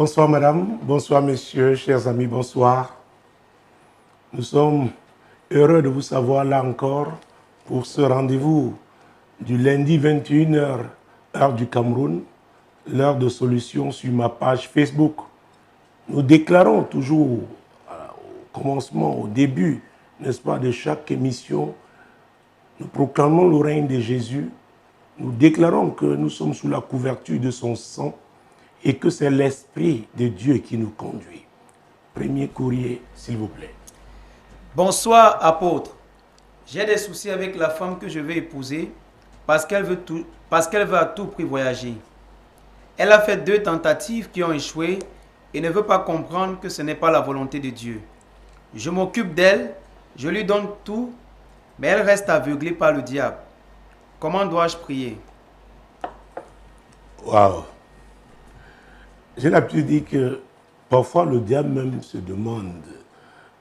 Bonsoir madame, bonsoir messieurs, chers amis, bonsoir. Nous sommes heureux de vous savoir là encore pour ce rendez-vous du lundi 21h, heure du Cameroun, l'heure de solution sur ma page Facebook. Nous déclarons toujours au commencement, au début, n'est-ce pas, de chaque émission, nous proclamons le règne de Jésus. Nous déclarons que nous sommes sous la couverture de son sang et que c'est l'Esprit de Dieu qui nous conduit. Premier courrier, s'il vous plaît. Bonsoir, apôtre. J'ai des soucis avec la femme que je vais épouser parce qu'elle veut à tout prix voyager. Elle a fait 2 tentatives qui ont échoué et ne veut pas comprendre que ce n'est pas la volonté de Dieu. Je m'occupe d'elle, je lui donne tout, mais elle reste aveuglée par le diable. Comment dois-je prier? Waouh! J'ai l'habitude de dire que parfois le diable même se demande,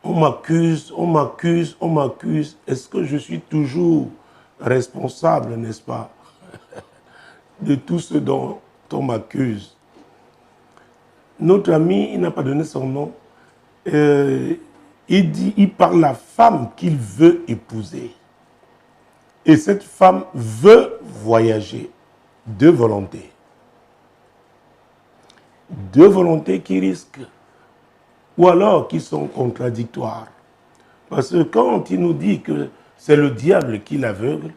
on m'accuse, on m'accuse, on m'accuse, est-ce que je suis toujours responsable, n'est-ce pas, de tout ce dont on m'accuse? Notre ami, il n'a pas donné son nom, il parle de la femme qu'il veut épouser. Et cette femme veut voyager, 2 volontés. 2 volontés qui risquent, ou alors qui sont contradictoires. Parce que quand il nous dit que c'est le diable qui l'aveugle,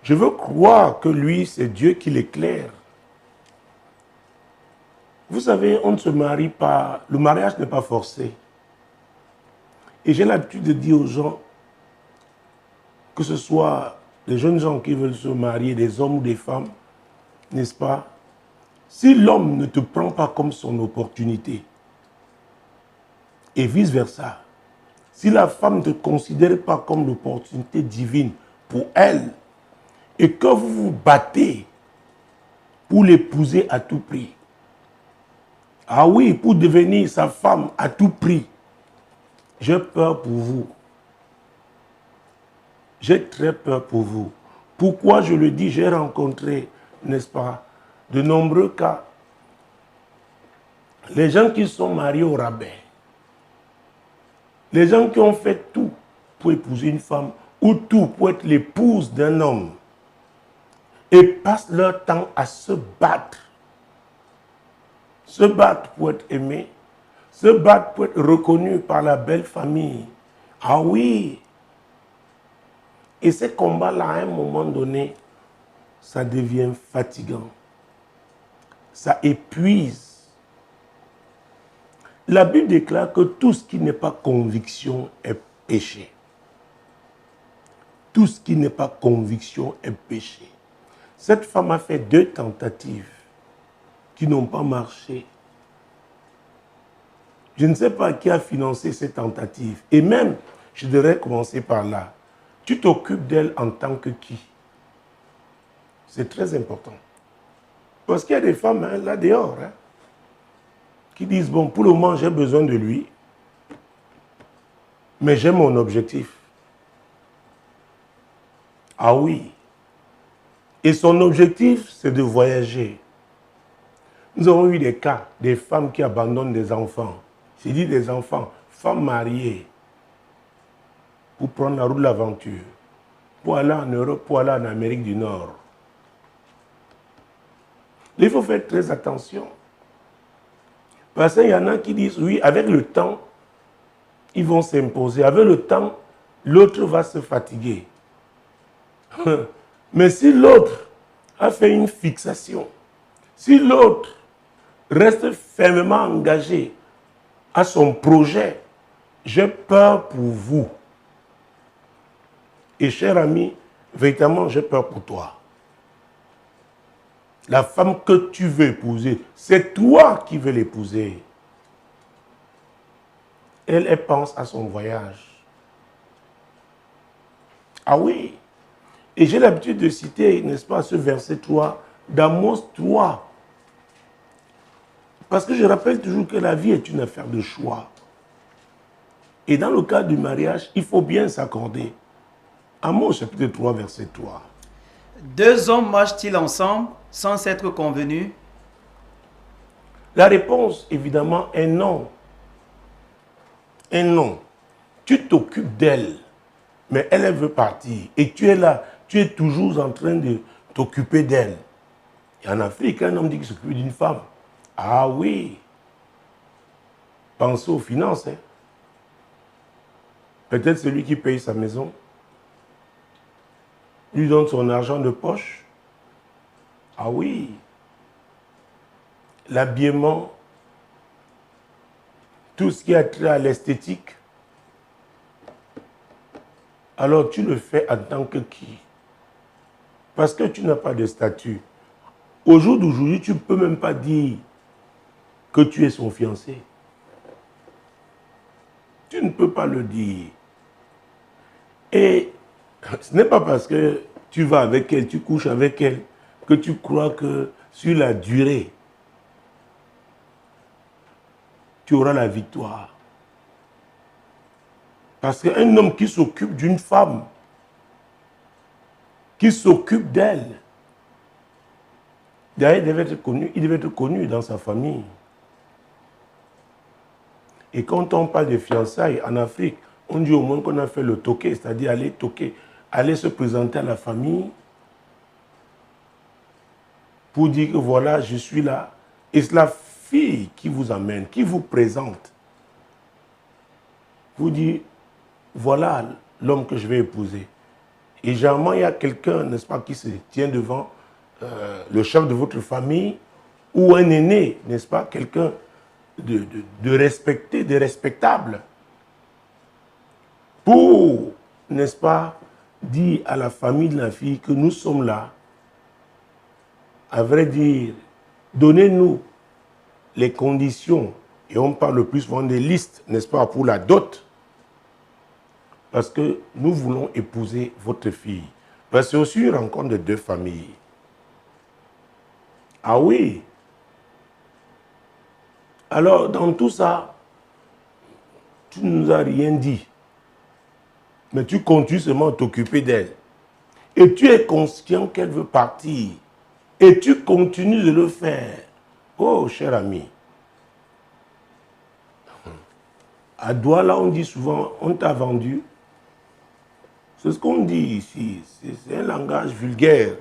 je veux croire que lui, c'est Dieu qui l'éclaire. Vous savez, on ne se marie pas, le mariage n'est pas forcé. Et j'ai l'habitude de dire aux gens, que ce soit les jeunes gens qui veulent se marier, des hommes ou des femmes, n'est-ce pas? Si l'homme ne te prend pas comme son opportunité, et vice-versa, si la femme ne te considère pas comme l'opportunité divine pour elle, et que vous vous battez pour l'épouser à tout prix, ah oui, pour devenir sa femme à tout prix, j'ai peur pour vous. J'ai très peur pour vous. Pourquoi je le dis? J'ai rencontré, n'est-ce pas, de nombreux cas. Les gens qui sont mariés au rabais, les gens qui ont fait tout pour épouser une femme, ou tout pour être l'épouse d'un homme, et passent leur temps à se battre pour être aimé, se battre pour être reconnu par la belle famille. Ah oui! Et ces combats-là, à un moment donné, ça devient fatigant. Ça épuise. La Bible déclare que tout ce qui n'est pas conviction est péché. Tout ce qui n'est pas conviction est péché. Cette femme a fait 2 tentatives qui n'ont pas marché. Je ne sais pas qui a financé ces tentatives. Et même, je devrais commencer par là. Tu t'occupes d'elle en tant que qui? C'est très important. Parce qu'il y a des femmes là dehors qui disent, bon, pour le moment, j'ai besoin de lui, mais j'ai mon objectif. Ah oui. Et son objectif, c'est de voyager. Nous avons eu des cas, des femmes qui abandonnent des enfants. J'ai dit des enfants, femmes mariées, pour prendre la route de l'aventure, pour aller en Europe, pour aller en Amérique du Nord. Il faut faire très attention. Parce qu'il y en a qui disent, oui, avec le temps, ils vont s'imposer. Avec le temps, l'autre va se fatiguer. Mais si l'autre a fait une fixation, si l'autre reste fermement engagé à son projet, j'ai peur pour vous. Et cher ami, véritablement, j'ai peur pour toi. La femme que tu veux épouser, c'est toi qui veux l'épouser. Elle pense à son voyage. Ah oui. Et j'ai l'habitude de citer, n'est-ce pas, ce verset 3 d'Amos 3. Parce que je rappelle toujours que la vie est une affaire de choix. Et dans le cas du mariage, il faut bien s'accorder. Amos chapitre 3, verset 3. 2 hommes marchent-ils ensemble sans s'être convenus? La réponse, évidemment, est non. Un non. Tu t'occupes d'elle, mais elle veut partir. Et tu es là, tu es toujours en train de t'occuper d'elle. Et en Afrique, un homme dit qu'il s'occupe d'une femme. Ah oui. Pensez aux finances. Hein. Peut-être celui qui paye sa maison, lui donne son argent de poche. Ah oui. L'habillement, tout ce qui a trait à l'esthétique. Alors tu le fais en tant que qui? Parce que tu n'as pas de statut. Au jour d'aujourd'hui, tu ne peux même pas dire que tu es son fiancé. Tu ne peux pas le dire. Et ce n'est pas parce que tu vas avec elle, tu couches avec elle, que tu crois que sur la durée, tu auras la victoire. Parce qu'un homme qui s'occupe d'une femme, qui s'occupe d'elle, d'ailleurs, il devait être connu dans sa famille. Et quand on parle de fiançailles en Afrique, on dit au moins qu'on a fait le toqué, c'est-à-dire aller toquer, aller se présenter à la famille pour dire que voilà, je suis là. Et c'est la fille qui vous amène, qui vous présente. Vous dit, voilà l'homme que je vais épouser. Et généralement, il y a quelqu'un, n'est-ce pas, qui se tient devant le chef de votre famille ou un aîné, n'est-ce pas, quelqu'un de respecté, de respectable, pour, n'est-ce pas, dire à la famille de la fille que nous sommes là, à vrai dire, donnez-nous les conditions, et on parle le plus souvent des listes, n'est-ce pas, pour la dot, parce que nous voulons épouser votre fille. Parce que c'est aussi une rencontre de deux familles. Ah oui. Alors, dans tout ça, tu ne nous as rien dit. Mais tu continues seulement à t'occuper d'elle. Et tu es conscient qu'elle veut partir. Et tu continues de le faire. Oh, cher ami. À Douala, on dit souvent, on t'a vendu. C'est ce qu'on dit ici. C'est un langage vulgaire.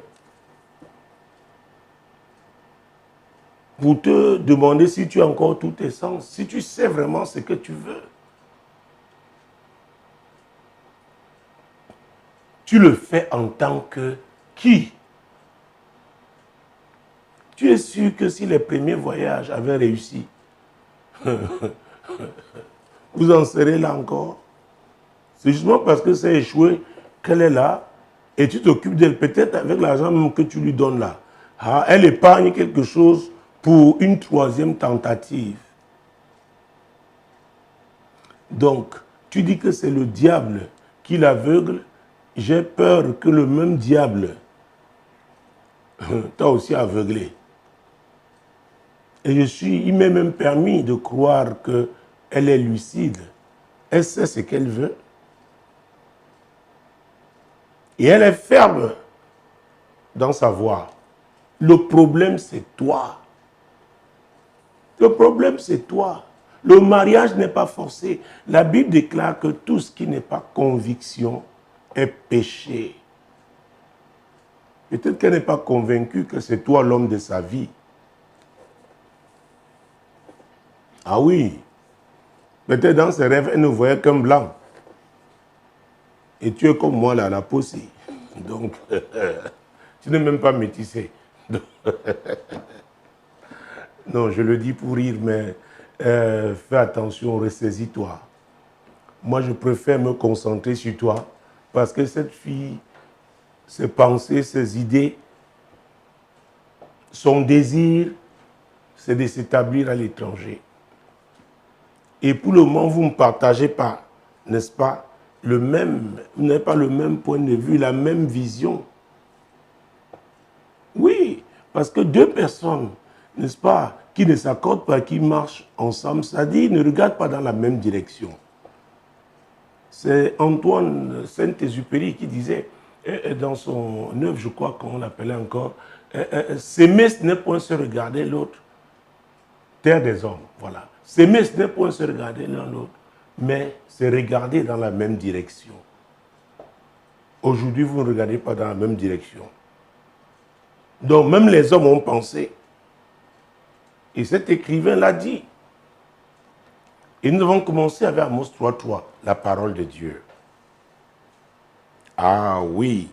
Pour te demander si tu as encore tous tes sens, si tu sais vraiment ce que tu veux. Tu le fais en tant que qui? Tu es sûr que si les premiers voyages avaient réussi, vous en serez là encore? C'est justement parce que c'est échoué qu'elle est là et tu t'occupes d'elle, peut-être avec l'argent même que tu lui donnes là. Ah, elle épargne quelque chose pour une troisième tentative. Donc, tu dis que c'est le diable qui l'aveugle. J'ai peur que le même diable t'a aussi aveuglé. Et il m'est même permis de croire qu'elle est lucide. Elle sait ce qu'elle veut. Et elle est ferme dans sa voie. Le problème, c'est toi. Le problème, c'est toi. Le mariage n'est pas forcé. La Bible déclare que tout ce qui n'est pas conviction est péché. Peut-être qu'elle n'est pas convaincue que c'est toi l'homme de sa vie. Ah oui. Peut-être dans ses rêves, elle ne voyait qu'un blanc. Et tu es comme moi là, la peau aussi. Donc, tu n'es même pas métissé. Non, je le dis pour rire, mais fais attention, ressaisis-toi. Moi, je préfère me concentrer sur toi parce que cette fille, ses pensées, ses idées, son désir, c'est de s'établir à l'étranger. Et pour le moment, vous ne partagez pas, n'est-ce pas, vous n'avez pas le même point de vue, la même vision. Oui, parce que deux personnes, n'est-ce pas, qui ne s'accordent pas, qui marchent ensemble, c'est-à-dire ne regardent pas dans la même direction. C'est Antoine Saint-Exupéry qui disait, dans son œuvre, je crois qu'on l'appelait encore, s'aimer, ce n'est point se regarder l'autre. Terre des hommes, voilà. S'aimer, ce n'est pas se regarder l'un l'autre, mais se regarder dans la même direction. Aujourd'hui, vous ne regardez pas dans la même direction. Donc, même les hommes ont pensé. Et cet écrivain l'a dit. Et nous avons commencé avec Amos 3.3, la parole de Dieu. Ah oui.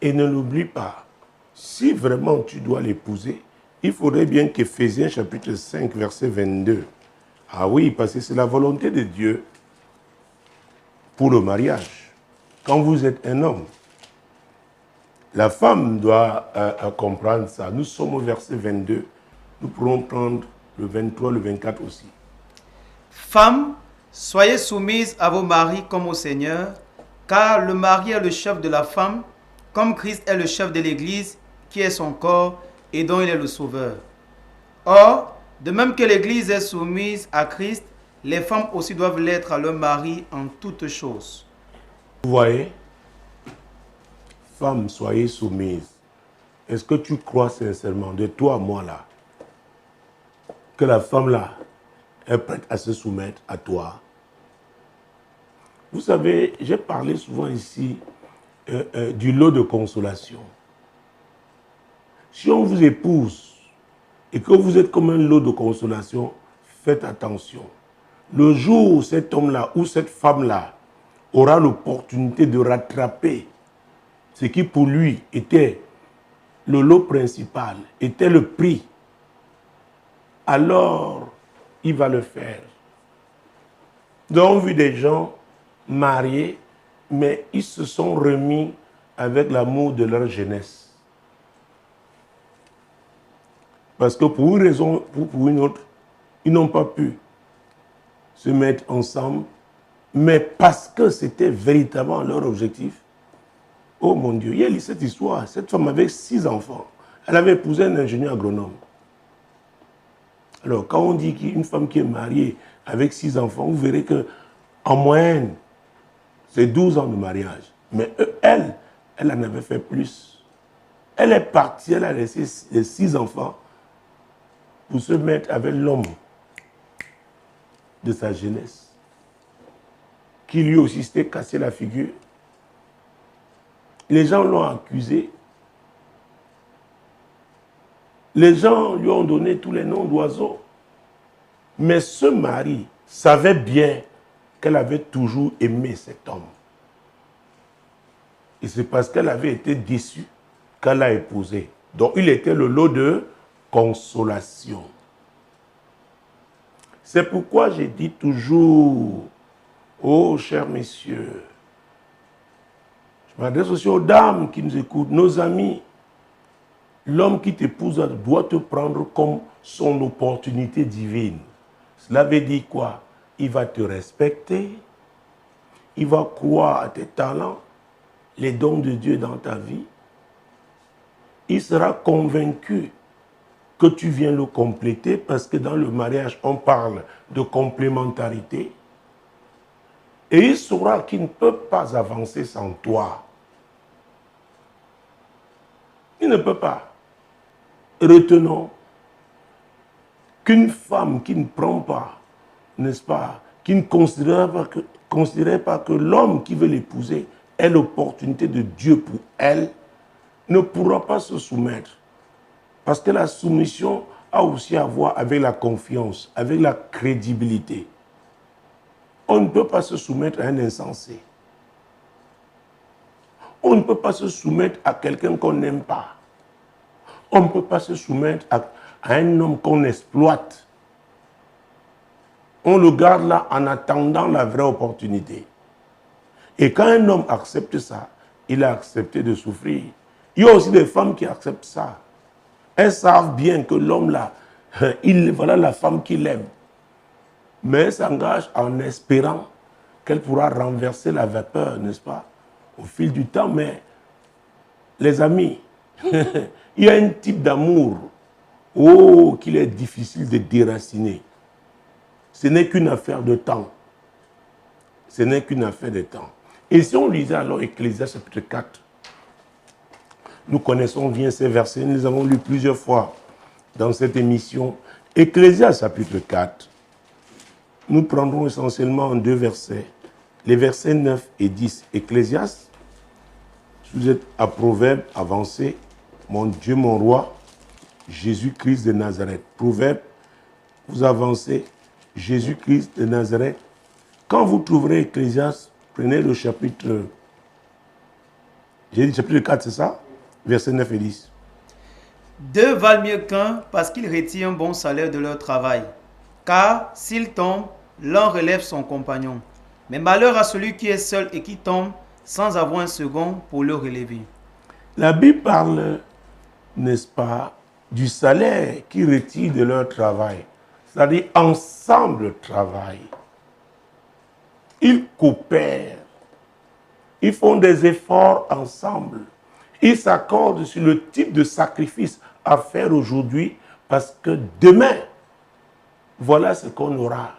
Et ne l'oublie pas, si vraiment tu dois l'épouser, il faudrait bien qu'Éphésiens chapitre 5, verset 22. Ah oui, parce que c'est la volonté de Dieu pour le mariage. Quand vous êtes un homme, la femme doit comprendre ça. Nous sommes au verset 22. Nous pourrons prendre le 23, le 24 aussi. Femmes, soyez soumises à vos maris comme au Seigneur, car le mari est le chef de la femme, comme Christ est le chef de l'Église, qui est son corps et dont il est le sauveur. Or, de même que l'Église est soumise à Christ, les femmes aussi doivent l'être à leur mari en toutes choses. Vous voyez, femmes, soyez soumises. Est-ce que tu crois sincèrement, de toi à moi là, que la femme là est prête à se soumettre à toi? Vous savez, j'ai parlé souvent ici du lot de consolation. Si on vous épouse et que vous êtes comme un lot de consolation, faites attention. Le jour où cet homme-là ou cette femme-là aura l'opportunité de rattraper ce qui pour lui était le lot principal, était le prix, alors il va le faire. Nous avons vu des gens mariés, mais ils se sont remis avec l'amour de leur jeunesse. Parce que pour une raison ou pour une autre, ils n'ont pas pu se mettre ensemble, mais parce que c'était véritablement leur objectif. Oh mon Dieu, il y a cette histoire, cette femme avait 6 enfants. Elle avait épousé un ingénieur agronome. Alors, quand on dit qu'une femme qui est mariée avec 6 enfants, vous verrez qu'en moyenne, c'est 12 ans de mariage. Mais elle en avait fait plus. Elle est partie, elle a laissé les 6 enfants pour se mettre avec l'homme de sa jeunesse, qui lui aussi s'était cassé la figure. Les gens l'ont accusé. Les gens lui ont donné tous les noms d'oiseaux. Mais ce mari savait bien qu'elle avait toujours aimé cet homme. Et c'est parce qu'elle avait été déçue qu'elle l'a épousé. Donc il était le lot de consolation. C'est pourquoi j'ai dit toujours, oh chers messieurs, je m'adresse aussi aux dames qui nous écoutent, nos amis, l'homme qui t'épouse doit te prendre comme son opportunité divine. Cela veut dire quoi? Il va te respecter, il va croire à tes talents, les dons de Dieu dans ta vie. Il sera convaincu que tu viens le compléter parce que dans le mariage, on parle de complémentarité. Et il saura qu'il ne peut pas avancer sans toi. Il ne peut pas. Retenons qu'une femme qui ne prend pas, n'est-ce pas, qui ne considère pas que l'homme qui veut l'épouser est l'opportunité de Dieu pour elle, ne pourra pas se soumettre. Parce que la soumission a aussi à voir avec la confiance, avec la crédibilité. On ne peut pas se soumettre à un insensé. On ne peut pas se soumettre à quelqu'un qu'on n'aime pas. On ne peut pas se soumettre à un homme qu'on exploite. On le garde là en attendant la vraie opportunité. Et quand un homme accepte ça, il a accepté de souffrir. Il y a aussi des femmes qui acceptent ça. Elles savent bien que l'homme là, voilà la femme qu'il aime. Mais elle s'engage en espérant qu'elle pourra renverser la vapeur, n'est-ce pas, au fil du temps. Mais, les amis, il y a un type d'amour, oh, qu'il est difficile de déraciner. Ce n'est qu'une affaire de temps. Ce n'est qu'une affaire de temps. Et si on lisait alors Ecclésiaste chapitre 4, nous connaissons bien ces versets, nous les avons lus plusieurs fois dans cette émission, Ecclésiaste chapitre 4. Nous prendrons essentiellement en 2 versets, les versets 9 et 10. Ecclésiaste, si vous êtes à Proverbe, avancez, mon Dieu, mon roi, Jésus-Christ de Nazareth. Proverbe, vous avancez, Jésus-Christ de Nazareth. Quand vous trouverez Ecclésiaste, prenez le chapitre, j'ai dit chapitre 4, c'est ça? Versets 9 et 10. 2 valent mieux qu'un parce qu'ils retirent un bon salaire de leur travail. Car s'ils tombent, l'un relève son compagnon. Mais malheur à celui qui est seul et qui tombe sans avoir un second pour le relever. La Bible parle, n'est-ce pas, du salaire qu'ils retirent de leur travail. C'est-à-dire ensemble travaillent. Ils coopèrent. Ils font des efforts ensemble. Ils s'accordent sur le type de sacrifice à faire aujourd'hui parce que demain, voilà ce qu'on aura.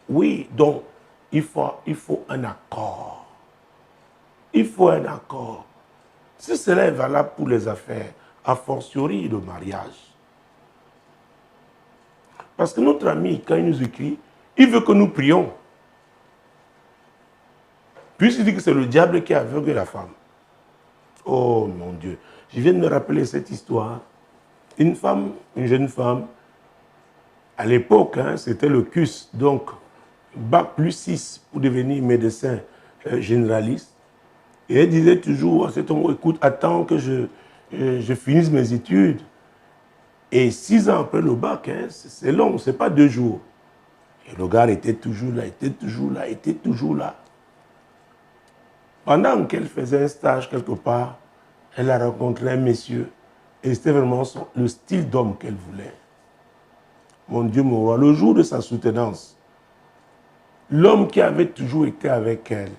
Oui, donc, il faut un accord. Il faut un accord. Si cela est valable pour les affaires, a fortiori le mariage. Parce que notre ami, quand il nous écrit, il veut que nous prions. Puisqu'il dit que c'est le diable qui aveugle la femme. Oh mon Dieu. Je viens de me rappeler cette histoire. Une femme, une jeune femme, à l'époque, c'était le CUS, donc bac plus 6 pour devenir médecin généraliste. Et elle disait toujours à cet homme, écoute, attends que je finisse mes études. Et 6 ans après le bac, c'est long, c'est pas 2 jours. Et le gars était toujours là, était toujours là, était toujours là. Pendant qu'elle faisait un stage quelque part, elle a rencontré un monsieur. Et c'était vraiment le style d'homme qu'elle voulait. Mon Dieu, mon roi, le jour de sa soutenance, l'homme qui avait toujours été avec elle,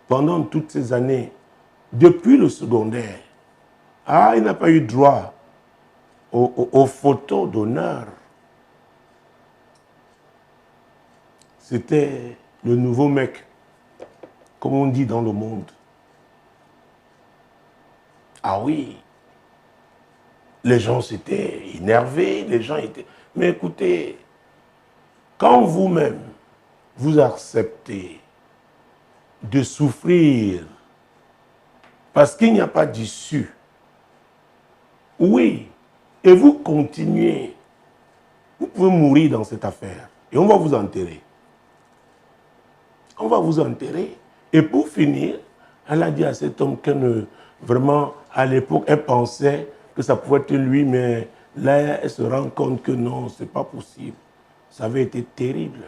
pendant toutes ces années, depuis le secondaire, il n'a pas eu droit aux photos d'honneur. C'était le nouveau mec, comme on dit dans le monde. Ah oui, les gens s'étaient énervés, les gens étaient... Mais écoutez, quand vous-même, vous acceptez de souffrir parce qu'il n'y a pas d'issue, oui, et vous continuez, vous pouvez mourir dans cette affaire et on va vous enterrer. On va vous enterrer. Et pour finir, elle a dit à cet homme que vraiment, à l'époque, elle pensait que ça pouvait être lui, mais là, elle se rend compte que non, ce n'est pas possible. Ça avait été terrible.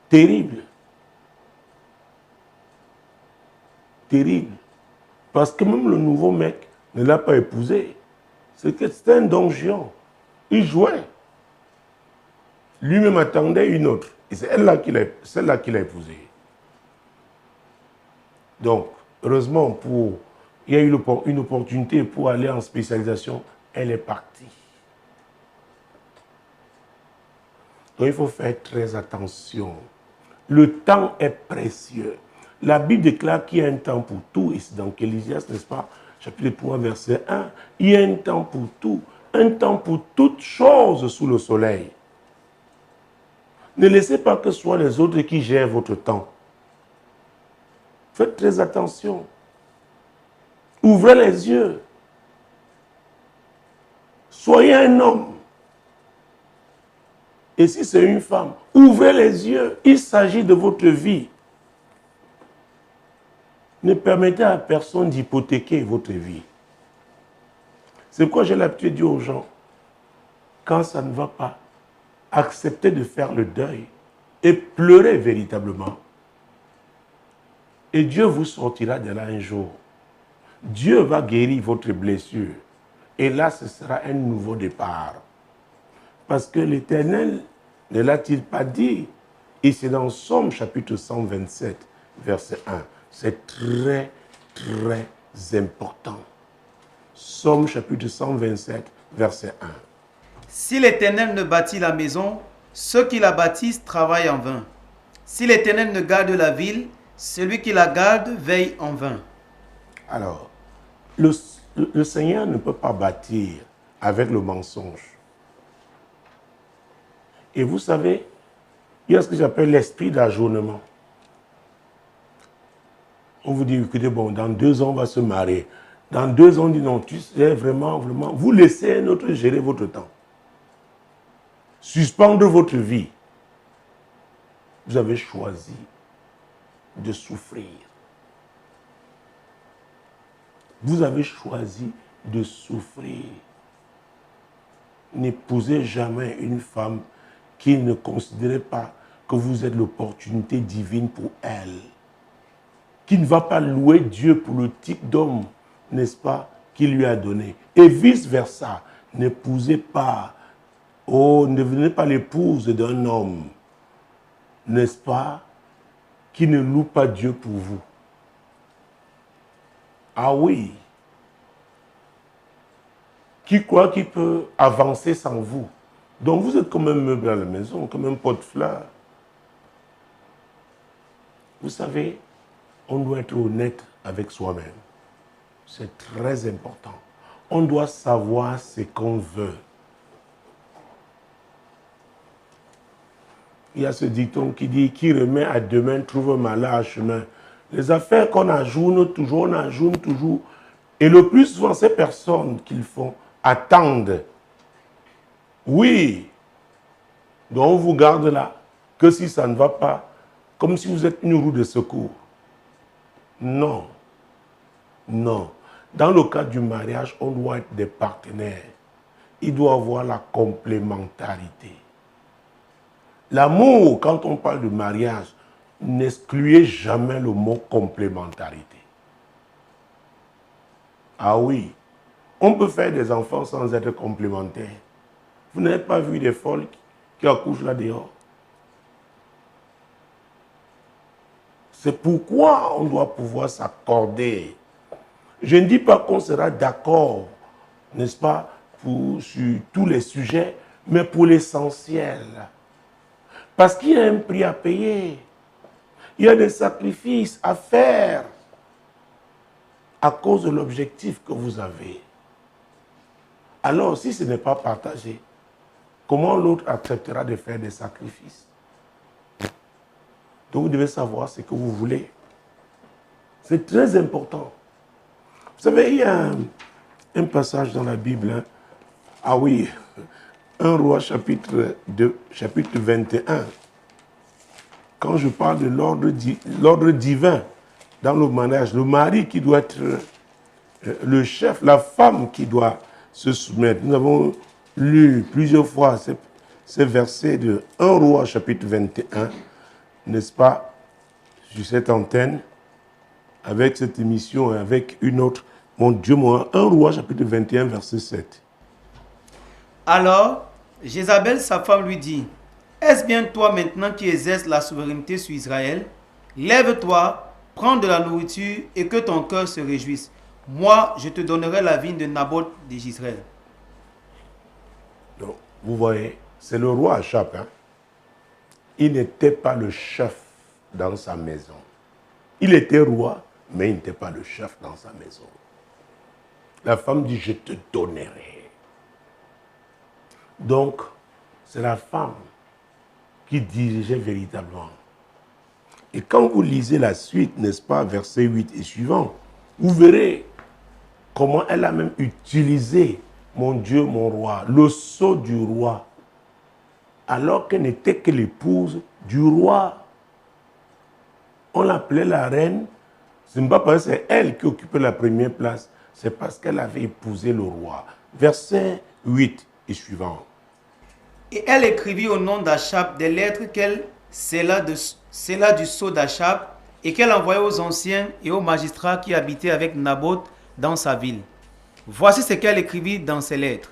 Terrible. Terrible. Parce que même le nouveau mec ne l'a pas épousé. C'était un donjon. Il jouait. Lui-même attendait une autre. Et c'est celle-là qu'il a épousée. Donc, heureusement, il y a eu une opportunité pour aller en spécialisation. Elle est partie. Donc, il faut faire très attention. Le temps est précieux. La Bible déclare qu'il y a un temps pour tout. Et c'est dans Ecclésiaste, n'est-ce pas? Chapitre 3, verset 1. Il y a un temps pour tout. Un temps pour toutes choses sous le soleil. Ne laissez pas que ce soit les autres qui gèrent votre temps. Faites très attention. Ouvrez les yeux. Soyez un homme. Et si c'est une femme, ouvrez les yeux. Il s'agit de votre vie. Ne permettez à personne d'hypothéquer votre vie. C'est pourquoi j'ai l'habitude de dire aux gens, quand ça ne va pas, acceptez de faire le deuil et pleurez véritablement. Et Dieu vous sortira de là un jour. Dieu va guérir votre blessure. Et là, ce sera un nouveau départ. Parce que l'Éternel ne l'a-t-il pas dit? Et c'est dans Somme chapitre 127, verset 1. C'est très, très important. Somme chapitre 127, verset 1. Si l'Éternel ne bâtit la maison, ceux qui la bâtissent travaillent en vain. Si l'Éternel ne garde la ville, celui qui la garde veille en vain. Alors, le Seigneur ne peut pas bâtir avec le mensonge. Et vous savez, il y a ce que j'appelle l'esprit d'ajournement. On vous dit, écoutez, bon, dans 2 ans, on va se marier. Dans 2 ans, on dit, non, tu sais, vraiment, vous laissez un autre gérer votre temps. Suspendre votre vie. Vous avez choisi de souffrir. Vous avez choisi de souffrir. N'épousez jamais une femme qui ne considérait pas que vous êtes l'opportunité divine pour elle. Qui ne va pas louer Dieu pour le type d'homme, n'est-ce pas, qu'il lui a donné. Et vice-versa. N'épousez pas, ne devenez pas l'épouse d'un homme, n'est-ce pas, qui ne loue pas Dieu pour vous. Ah oui. Qui croit qu'il peut avancer sans vous. Donc vous êtes comme un meuble à la maison, comme un pot de fleurs. Vous savez, on doit être honnête avec soi-même. C'est très important. On doit savoir ce qu'on veut. Il y a ce dicton qui dit « Qui remet à demain trouve un malheur à chemin ». Les affaires qu'on ajourne toujours, on ajourne toujours. Et le plus souvent, ces personnes qu'ils font attendent. Oui. Donc on vous garde là, que si ça ne va pas, comme si vous êtes une roue de secours. Non. Non. Dans le cadre du mariage, on doit être des partenaires. Il doit y avoir la complémentarité. L'amour, quand on parle de mariage, n'excluez jamais le mot complémentarité. Ah oui, on peut faire des enfants sans être complémentaires. Vous n'avez pas vu des folles qui accouchent là dehors? C'est pourquoi on doit pouvoir s'accorder. Je ne dis pas qu'on sera d'accord, n'est-ce pas, sur tous les sujets, mais pour l'essentiel. Parce qu'il y a un prix à payer. Il y a des sacrifices à faire à cause de l'objectif que vous avez. Alors, si ce n'est pas partagé, comment l'autre acceptera de faire des sacrifices? Donc, vous devez savoir ce que vous voulez. C'est très important. Vous savez, il y a un passage dans la Bible. Hein? Ah oui, 1 Roi chapitre 21. Quand je parle de l'ordre divin dans le mariage, le mari qui doit être le chef, la femme qui doit se soumettre. Nous avons lu plusieurs fois ces versets de 1 Roi chapitre 21, n'est-ce pas, sur cette antenne, avec cette émission et avec une autre. Mon Dieu, moi, 1 Roi chapitre 21, verset 7. Alors, Jézabel, sa femme, lui dit, « Est-ce bien toi maintenant qui exerces la souveraineté sur Israël? Lève-toi, prends de la nourriture et que ton cœur se réjouisse. Moi, je te donnerai la vigne de Naboth de Jezreel. » Donc, vous voyez, c'est le roi Achab. Hein? Il n'était pas le chef dans sa maison. Il était roi, mais il n'était pas le chef dans sa maison. La femme dit, je te donnerai. Donc, c'est la femme qui dirigeait véritablement. Et quand vous lisez la suite, n'est-ce pas, verset 8 et suivant, vous verrez comment elle a même utilisé, mon Dieu, mon roi, le sceau du roi, alors qu'elle n'était que l'épouse du roi. On l'appelait la reine. Ce n'est pas parce que c'est elle qui occupait la première place, c'est parce qu'elle avait épousé le roi. Verset 8 et suivant. Et elle écrivit au nom d'Achab des lettres qu'elle scella du sceau d'Achab et qu'elle envoyait aux anciens et aux magistrats qui habitaient avec Naboth dans sa ville. Voici ce qu'elle écrivit dans ces lettres.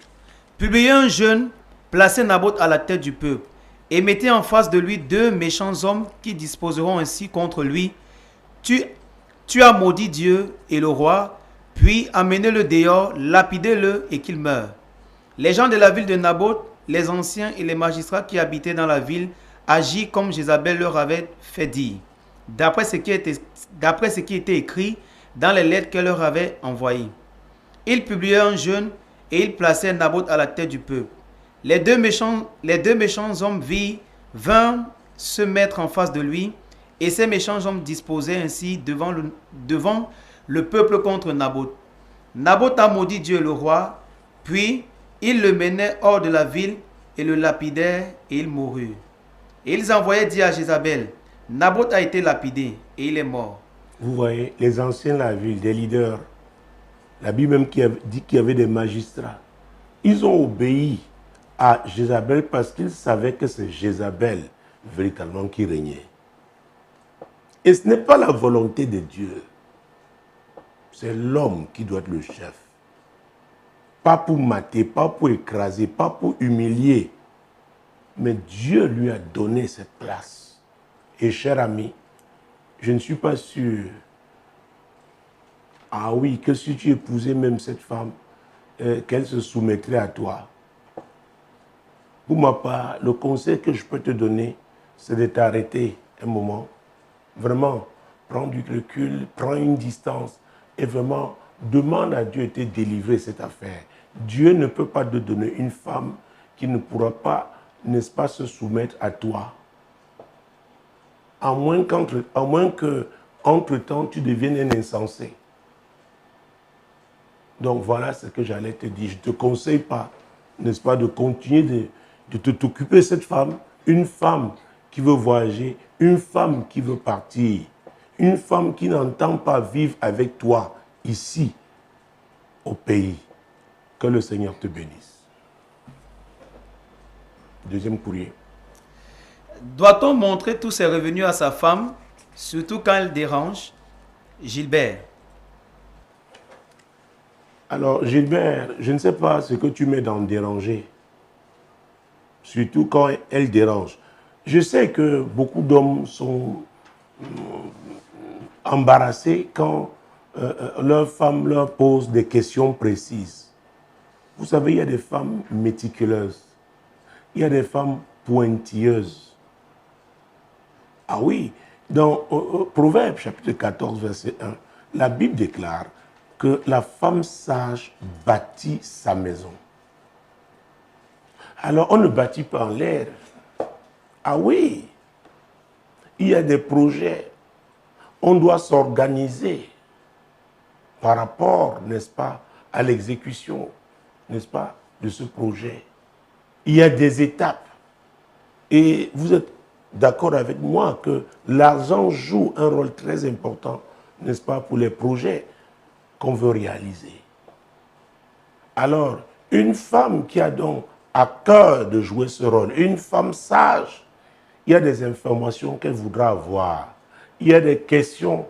Publiez un jeûne, placez Naboth à la tête du peuple et mettez en face de lui 2 méchants hommes qui disposeront ainsi contre lui. Tu as maudit Dieu et le roi, puis amenez-le dehors, lapidez-le et qu'il meure. Les gens de la ville de Naboth, les anciens et les magistrats qui habitaient dans la ville agirent comme Jézabel leur avait fait dire, d'après ce qui était écrit dans les lettres qu'elle leur avait envoyées. Ils publiaient un jeûne et ils placèrent Naboth à la tête du peuple. Les deux méchants hommes vinrent se mettre en face de lui, et ces méchants hommes disposaient ainsi devant le peuple contre Naboth. Naboth a maudit Dieu et le roi, puis ils le menaient hors de la ville et le lapidèrent, et il mourut. Et ils envoyaient dire à Jézabel, Naboth a été lapidé et il est mort. Vous voyez, les anciens de la ville, des leaders, la Bible même dit qu'il y avait des magistrats. Ils ont obéi à Jézabel parce qu'ils savaient que c'est Jézabel véritablement qui régnait. Et ce n'est pas la volonté de Dieu. C'est l'homme qui doit être le chef. Pas pour mater, pas pour écraser, pas pour humilier. Mais Dieu lui a donné cette place. Et cher ami, je ne suis pas sûr, ah oui, que si tu épousais même cette femme, qu'elle se soumettrait à toi. Pour ma part, le conseil que je peux te donner, c'est de t'arrêter un moment. Vraiment, prends du recul, prends une distance et vraiment demande à Dieu de te délivrer cette affaire. Dieu ne peut pas te donner une femme qui ne pourra pas, n'est-ce pas, se soumettre à toi. À moins qu'entre-temps, tu deviennes un insensé. Donc voilà ce que j'allais te dire. Je ne te conseille pas, n'est-ce pas, de continuer de t'occuper de cette femme. Une femme qui veut voyager, une femme qui veut partir, une femme qui n'entend pas vivre avec toi ici, au pays. Que le Seigneur te bénisse. Deuxième courrier. Doit-on montrer tous ses revenus à sa femme, surtout quand elle dérange? Gilbert. Alors, Gilbert, je ne sais pas ce que tu mets dans déranger, surtout quand elle dérange. Je sais que beaucoup d'hommes sont embarrassés quand leur femme leur pose des questions précises. Vous savez, il y a des femmes méticuleuses, il y a des femmes pointilleuses. Ah oui, dans Proverbe chapitre 14, verset 1, la Bible déclare que la femme sage bâtit sa maison. Alors, on ne bâtit pas en l'air. Ah oui, il y a des projets. On doit s'organiser par rapport, n'est-ce pas, à l'exécution, n'est-ce pas, de ce projet. Il y a des étapes. Et vous êtes d'accord avec moi que l'argent joue un rôle très important, n'est-ce pas, pour les projets qu'on veut réaliser. Alors, une femme qui a donc à cœur de jouer ce rôle, une femme sage, il y a des informations qu'elle voudra avoir, il y a des questions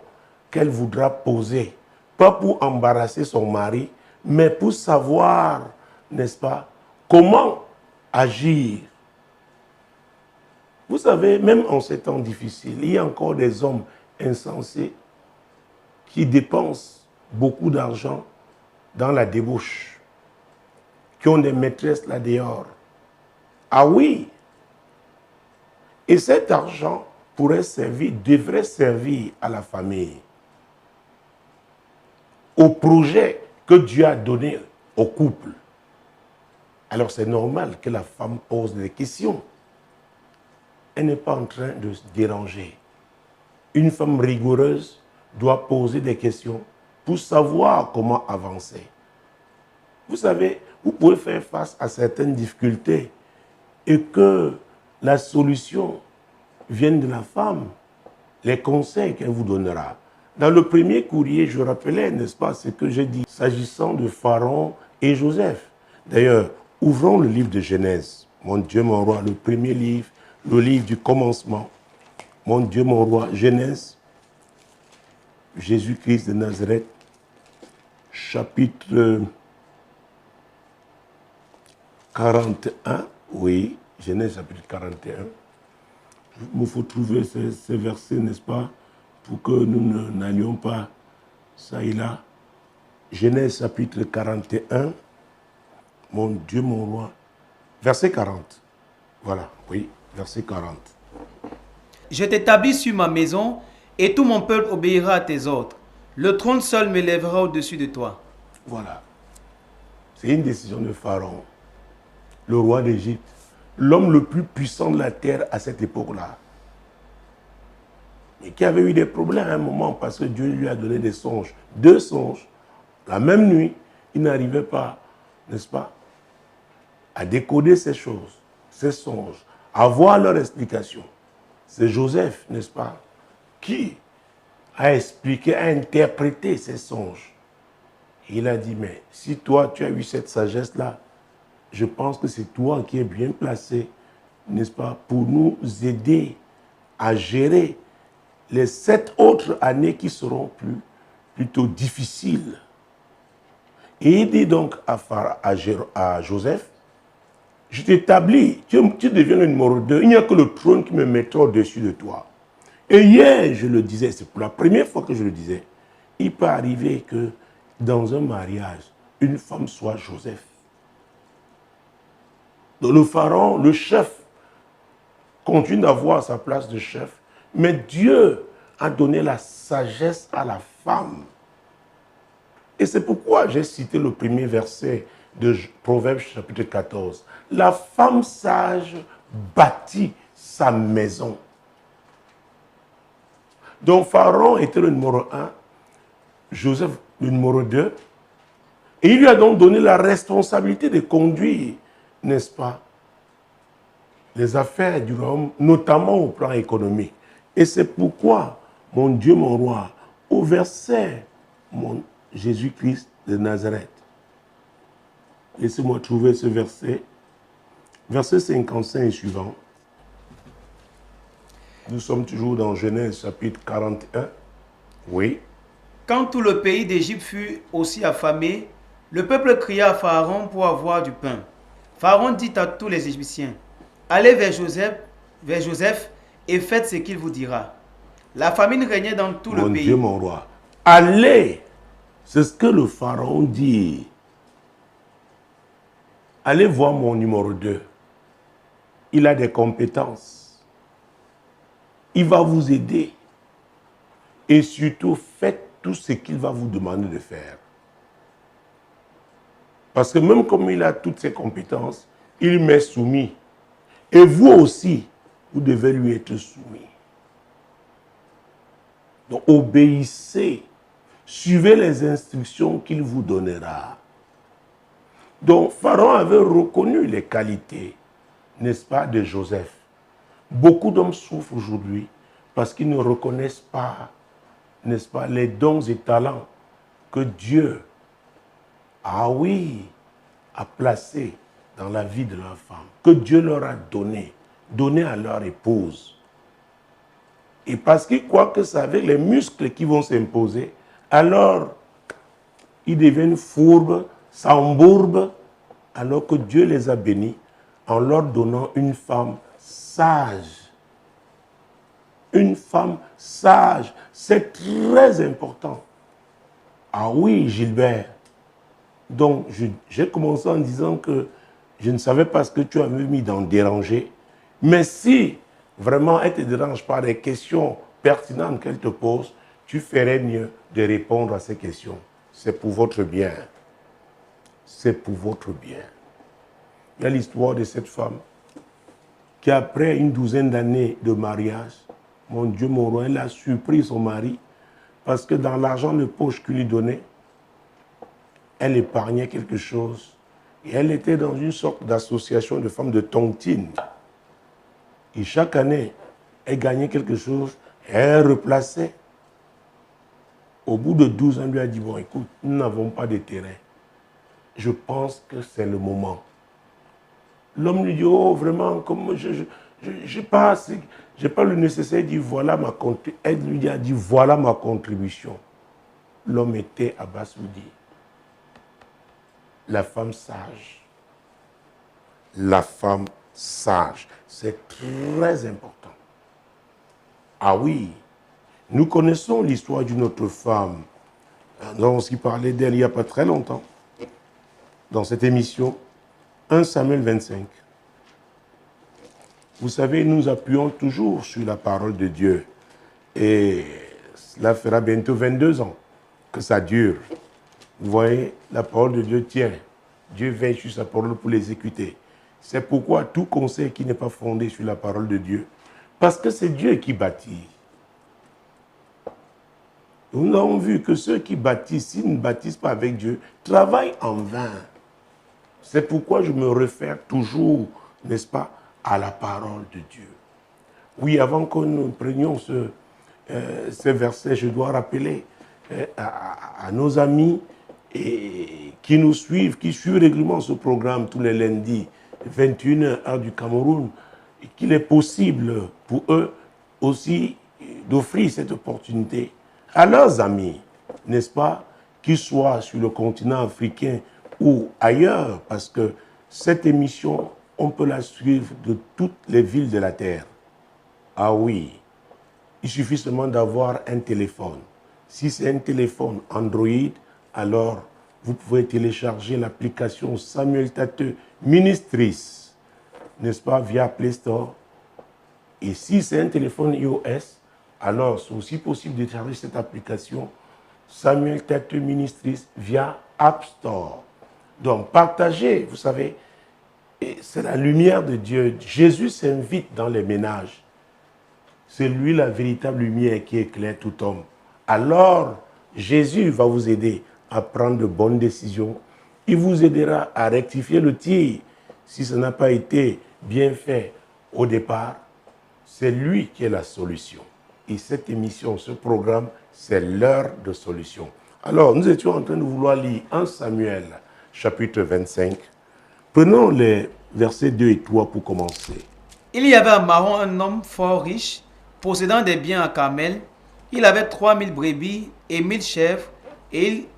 qu'elle voudra poser, pas pour embarrasser son mari, mais pour savoir, n'est-ce pas, comment agir. Vous savez, même en ces temps difficiles, il y a encore des hommes insensés qui dépensent beaucoup d'argent dans la débauche, qui ont des maîtresses là dehors. Ah oui! Et cet argent devrait servir à la famille, au projet que Dieu a donné au couple. Alors c'est normal que la femme pose des questions. Elle n'est pas en train de se déranger. Une femme rigoureuse doit poser des questions pour savoir comment avancer. Vous savez, vous pouvez faire face à certaines difficultés et que la solution vienne de la femme, les conseils qu'elle vous donnera. Dans le premier courrier, je rappelais, n'est-ce pas, ce que j'ai dit s'agissant de Pharaon et Joseph. D'ailleurs, ouvrons le livre de Genèse. Mon Dieu, mon roi, le premier livre, le livre du commencement. Mon Dieu, mon roi, Genèse, Jésus-Christ de Nazareth, chapitre 41, oui, Genèse chapitre 41. Il faut trouver ces versets, n'est-ce pas, pour que nous n'allions pas ça et là. Genèse chapitre 41, mon Dieu, mon roi, verset 40. Voilà, oui, verset 40. Je t'établis sur ma maison, et tout mon peuple obéira à tes ordres. Le trône seul m'élèvera au-dessus de toi. Voilà. C'est une décision de Pharaon, le roi d'Égypte, l'homme le plus puissant de la terre à cette époque-là. Et qui avait eu des problèmes à un moment parce que Dieu lui a donné des songes. 2 songes. La même nuit, il n'arrivait pas, n'est-ce pas, à décoder ces choses, ces songes, à voir leur explication. C'est Joseph, n'est-ce pas, qui a expliqué, a interprété ces songes. Et il a dit, mais si toi, tu as eu cette sagesse-là, je pense que c'est toi qui es bien placé, n'est-ce pas, pour nous aider à gérer les 7 autres années qui seront plutôt difficiles. Et il dit donc à Joseph, je t'établis, tu deviens le numéro 2, il n'y a que le trône qui me mettra au-dessus de toi. Et hier, je le disais, c'est pour la première fois que je le disais, il peut arriver que dans un mariage, une femme soit Joseph. Donc le pharaon, le chef, continue d'avoir sa place de chef, mais Dieu a donné la sagesse à la femme. Et c'est pourquoi j'ai cité le premier verset de Proverbes chapitre 14. La femme sage bâtit sa maison. Donc Pharaon était le numéro 1, Joseph le numéro 2, et il lui a donc donné la responsabilité de conduire, n'est-ce pas, les affaires du royaume, notamment au plan économique. Et c'est pourquoi, mon Dieu, mon roi, au verset, mon Jésus-Christ de Nazareth, laissez-moi trouver ce verset, verset 55 et suivant. Nous sommes toujours dans Genèse chapitre 41. Oui. Quand tout le pays d'Égypte fut aussi affamé, le peuple cria à Pharaon pour avoir du pain. Pharaon dit à tous les Égyptiens, allez vers Joseph et faites ce qu'il vous dira. La famine régnait dans tout le pays. Mon Dieu, mon roi. Allez, c'est ce que le Pharaon dit. Allez voir mon numéro 2. Il a des compétences. Il va vous aider. Et surtout, faites tout ce qu'il va vous demander de faire. Parce que même comme il a toutes ses compétences, il m'est soumis. Et vous aussi, vous devez lui être soumis. Donc, obéissez. Suivez les instructions qu'il vous donnera. Donc, Pharaon avait reconnu les qualités, n'est-ce pas, de Joseph. Beaucoup d'hommes souffrent aujourd'hui parce qu'ils ne reconnaissent pas, n'est-ce pas, les dons et talents que Dieu, a placés dans la vie de leur femme, que Dieu leur a donné à leur épouse. Et parce qu'ils croient que c'est avec les muscles qui vont s'imposer, alors ils deviennent fourbes, s'embourbent, alors que Dieu les a bénis en leur donnant une femme sage. Une femme sage, c'est très important. Ah oui, Gilbert. Donc, j'ai commencé en disant que je ne savais pas ce que tu avais mis dans déranger. Mais si vraiment elle te dérange par des questions pertinentes qu'elle te pose, tu ferais mieux de répondre à ces questions. C'est pour votre bien. C'est pour votre bien. Il y a l'histoire de cette femme qui, après une douzaine d'années de mariage, mon Dieu, mon roi, elle a surpris son mari parce que dans l'argent de poche qu'il lui donnait, elle épargnait quelque chose. Et elle était dans une sorte d'association de femmes de tontine. Et chaque année, elle gagnait quelque chose, elle replaçait. Au bout de 12 ans, elle lui a dit, bon, écoute, nous n'avons pas de terrain. Je pense que c'est le moment. L'homme lui dit, oh, vraiment, comme je n'ai pas le nécessaire. Il dit, voilà ma contribution. Elle lui a dit, voilà ma contribution. L'homme était abasourdi. La femme sage. La femme sage. C'est très important. Ah oui, nous connaissons l'histoire d'une autre femme. Nous avons aussi parlé d'elle il n'y a pas très longtemps. Dans cette émission, 1 Samuel 25. Vous savez, nous appuyons toujours sur la parole de Dieu. Et cela fera bientôt 22 ans que ça dure. Vous voyez, la parole de Dieu tient. Dieu veille sur sa parole pour l'exécuter. C'est pourquoi tout conseil qui n'est pas fondé sur la parole de Dieu, parce que c'est Dieu qui bâtit. Nous avons vu que ceux qui bâtissent, s'ils ne bâtissent pas avec Dieu, travaillent en vain. C'est pourquoi je me réfère toujours, n'est-ce pas, à la parole de Dieu. Oui, avant que nous prenions ces versets, je dois rappeler à nos amis qui nous suivent, qui suivent régulièrement ce programme tous les lundis, 21h heure du Cameroun, qu'il est possible pour eux aussi d'offrir cette opportunité à leurs amis, n'est-ce pas, qu'ils soient sur le continent africain ou ailleurs, parce que cette émission, on peut la suivre de toutes les villes de la terre. Ah oui, il suffit seulement d'avoir un téléphone. Si c'est un téléphone Android, alors vous pouvez télécharger l'application Samuel Tateux Ministries, n'est-ce pas, via Play Store. Et si c'est un téléphone iOS, alors c'est aussi possible de télécharger cette application Samuel Tateux Ministries via App Store. Donc partagez, vous savez, c'est la lumière de Dieu. Jésus s'invite dans les ménages. C'est lui la véritable lumière qui éclaire tout homme. Alors, Jésus va vous aider à prendre de bonnes décisions. Il vous aidera à rectifier le tir si ça n'a pas été bien fait au départ. C'est lui qui est la solution. Et cette émission, ce programme, c'est l'heure de solution. Alors, nous étions en train de vouloir lire 1 Samuel, chapitre 25. Prenons les versets 2 et 3 pour commencer. Il y avait à Maron un homme fort riche, possédant des biens à Carmel. Il avait 3000 brebis et 1000 chèvres, et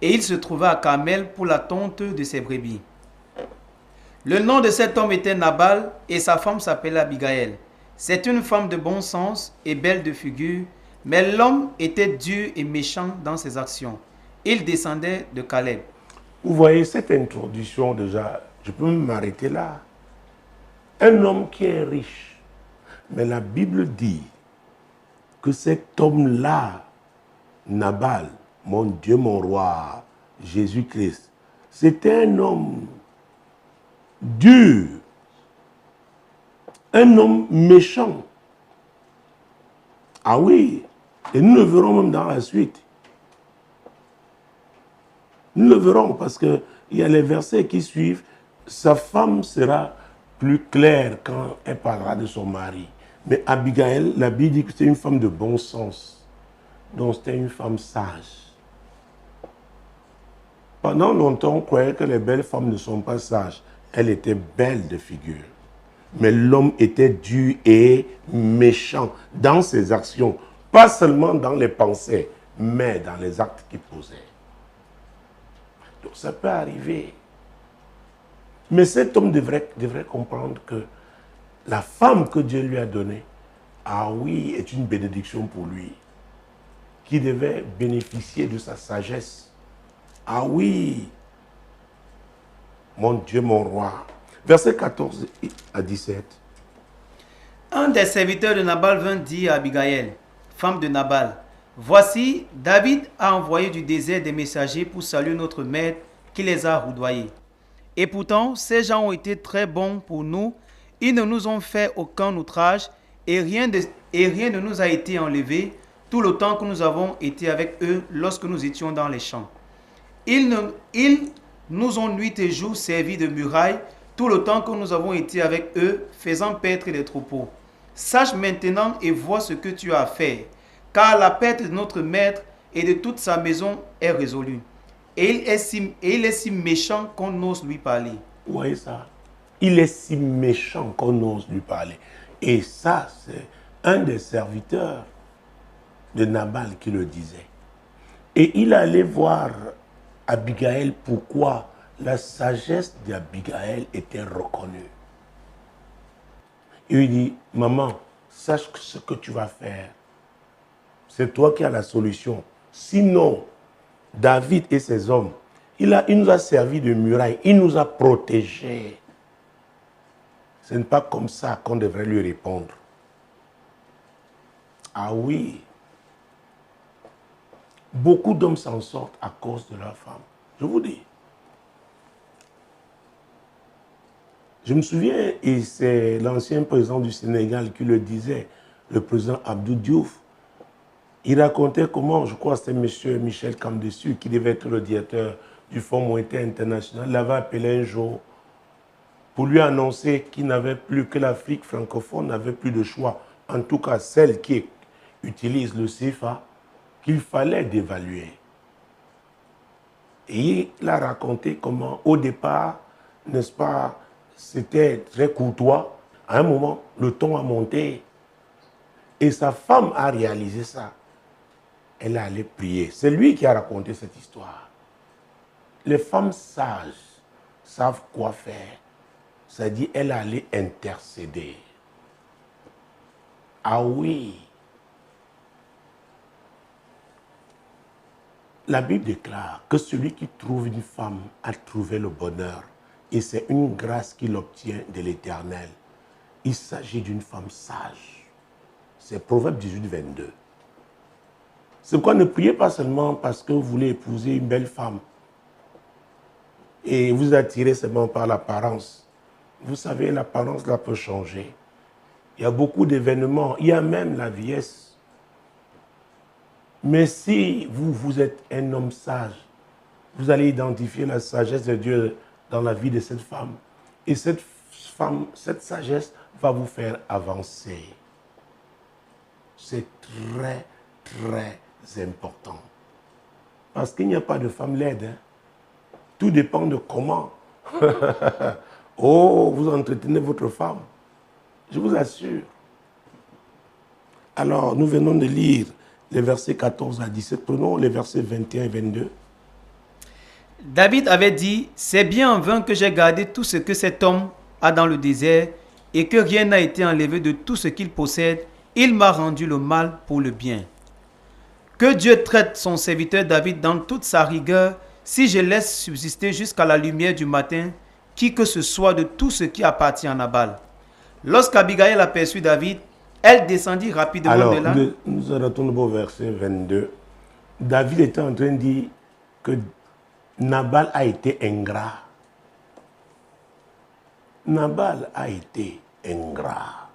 il se trouvait à Carmel pour la tonte de ses brebis. Le nom de cet homme était Nabal, et sa femme s'appelait Abigaël. C'est une femme de bon sens et belle de figure, mais l'homme était dur et méchant dans ses actions. Il descendait de Caleb. Vous voyez cette introduction déjà, je peux m'arrêter là. Un homme qui est riche, mais la Bible dit que cet homme-là, Nabal, mon Dieu, mon roi, Jésus-Christ, c'était un homme dur, un homme méchant. Ah oui, et nous le verrons même dans la suite. Nous le verrons parce qu'il y a les versets qui suivent. Sa femme sera plus claire quand elle parlera de son mari. Mais Abigaël, la Bible dit que c'est une femme de bon sens. Donc c'était une femme sage. Pendant longtemps, on croyait que les belles femmes ne sont pas sages. Elle était belle de figure. Mais l'homme était dur et méchant dans ses actions. Pas seulement dans les pensées, mais dans les actes qu'il posait. Donc ça peut arriver. Mais cet homme devrait comprendre que la femme que Dieu lui a donnée, ah oui, est une bénédiction pour lui, qui devait bénéficier de sa sagesse. Ah oui, mon Dieu, mon roi. Versets 14 à 17. Un des serviteurs de Nabal vint dire à Abigaël, femme de Nabal, voici, David a envoyé du désert des messagers pour saluer notre maître qui les a roudoyés. Et pourtant, ces gens ont été très bons pour nous. Ils ne nous ont fait aucun outrage et rien ne nous a été enlevé tout le temps que nous avons été avec eux lorsque nous étions dans les champs. Ils nous ont nuit et jour servi de muraille tout le temps que nous avons été avec eux, faisant paître les troupeaux. Sache maintenant et vois ce que tu as à faire, car la perte de notre maître et de toute sa maison est résolue. Et il est si méchant qu'on ose lui parler. Vous voyez ça? Il est si méchant qu'on ose lui parler. Et ça, c'est un des serviteurs de Nabal qui le disait. Et il allait voir Abigaël pourquoi la sagesse d'Abigaël était reconnue. Il lui dit, maman, sache ce que tu vas faire. C'est toi qui as la solution. Sinon, David et ses hommes, il nous a servi de muraille, il nous a protégés. Ce n'est pas comme ça qu'on devrait lui répondre. Ah oui. Beaucoup d'hommes s'en sortent à cause de leur femme. Je vous dis. Je me souviens, et c'est l'ancien président du Sénégal qui le disait, le président Abdou Diouf. Il racontait comment, je crois que c'était M. Michel Camdessus, qui devait être le directeur du Fonds monétaire international, l'avait appelé un jour pour lui annoncer qu'il n'avait plus, que l'Afrique francophone n'avait plus de choix, en tout cas celle qui utilise le CFA, qu'il fallait dévaluer. Et il a raconté comment, au départ, n'est-ce pas, c'était très courtois. À un moment, le ton a monté. Et sa femme a réalisé ça. Elle est allée prier. C'est lui qui a raconté cette histoire. Les femmes sages savent quoi faire. C'est-à-dire, elle est allée intercéder. Ah oui. La Bible déclare que celui qui trouve une femme a trouvé le bonheur. Et c'est une grâce qu'il obtient de l'Éternel. Il s'agit d'une femme sage. C'est Proverbe 18, 22. C'est pourquoi ne priez pas seulement parce que vous voulez épouser une belle femme et vous attirez seulement par l'apparence. Vous savez, l'apparence là peut changer. Il y a beaucoup d'événements, il y a même la vieillesse. Mais si vous êtes un homme sage, vous allez identifier la sagesse de Dieu dans la vie de cette femme. Et cette femme, cette sagesse va vous faire avancer. C'est très, très important. Parce qu'il n'y a pas de femme laide. Hein. Tout dépend de comment. Oh, vous entretenez votre femme. Je vous assure. Alors, nous venons de lire les versets 14 à 17. Prenons les versets 21 et 22. David avait dit, c'est bien en vain que j'ai gardé tout ce que cet homme a dans le désert et que rien n'a été enlevé de tout ce qu'il possède. Il m'a rendu le mal pour le bien. Que Dieu traite son serviteur David dans toute sa rigueur si je laisse subsister jusqu'à la lumière du matin qui que ce soit de tout ce qui appartient à Nabal. Lorsqu'Abigail aperçut David, elle descendit rapidement de là. Alors, nous retournons au verset 22. David était en train de dire que Nabal a été ingrat. Nabal a été ingrat.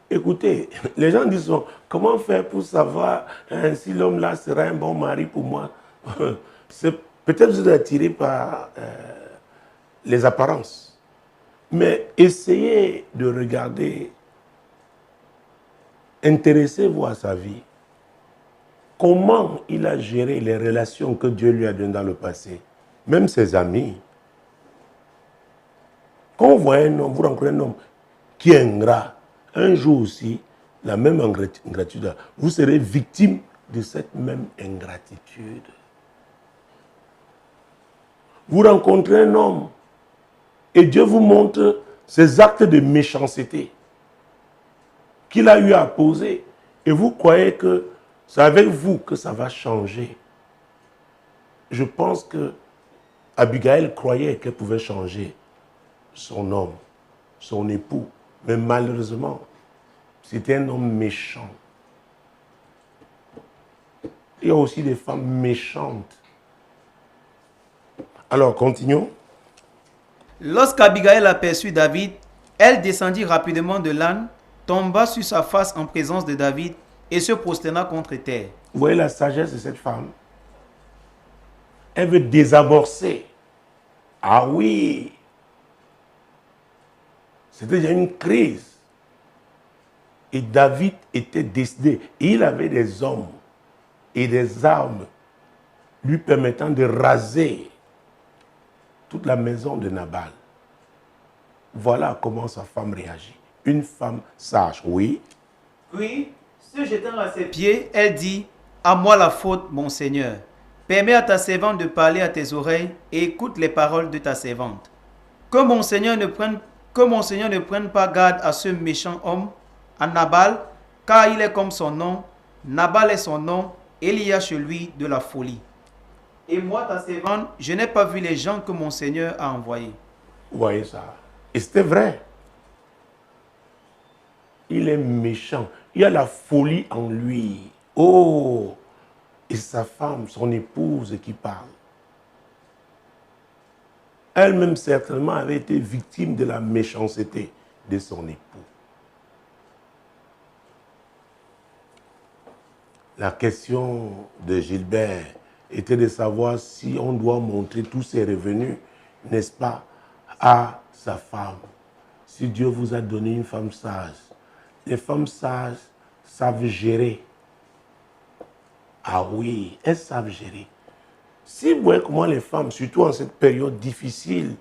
Écoutez, les gens disent, comment faire pour savoir si l'homme-là sera un bon mari pour moi? Peut-être vous êtes attiré par les apparences. Mais essayez de regarder, intéressez-vous à sa vie. Comment il a géré les relations que Dieu lui a données dans le passé. Même ses amis. Quand vous voyez un homme, vous rencontrez un homme qui est ingrat, un jour aussi, la même ingratitude, vous serez victime de cette même ingratitude. Vous rencontrez un homme et Dieu vous montre ses actes de méchanceté qu'il a eu à poser et vous croyez que c'est avec vous que ça va changer. Je pense que Abigail croyait qu'elle pouvait changer son homme, son époux. Mais malheureusement, c'était un homme méchant. Il y a aussi des femmes méchantes. Alors, continuons. Lorsqu'Abigail aperçut David, elle descendit rapidement de l'âne, tomba sur sa face en présence de David et se prosterna contre terre. Vous voyez la sagesse de cette femme? Elle veut désamorcer. Ah oui! C'était déjà une crise. Et David était décidé. Et il avait des hommes et des armes lui permettant de raser toute la maison de Nabal. Voilà comment sa femme réagit. Une femme sage, oui. Puis, se jetant à ses pieds, elle dit, « À moi la faute, mon Seigneur. Permets à ta servante de parler à tes oreilles et écoute les paroles de ta servante. Que mon Seigneur ne prenne pas garde à ce méchant homme, à Nabal, car il est comme son nom. Nabal est son nom, et il y a chez lui de la folie. Et moi, ta servante, je n'ai pas vu les gens que mon Seigneur a envoyés. » Vous voyez ça? Et c'était vrai. Il est méchant. Il y a la folie en lui. Oh! Et sa femme, son épouse qui parle. elle-même certainement avait été victime de la méchanceté de son époux. La question de Gilbert était de savoir si on doit montrer tous ses revenus, n'est-ce pas, à sa femme. Si Dieu vous a donné une femme sage, les femmes sages savent gérer. Ah oui, elles savent gérer. Si vous voyez comment les femmes, surtout en cette période difficile,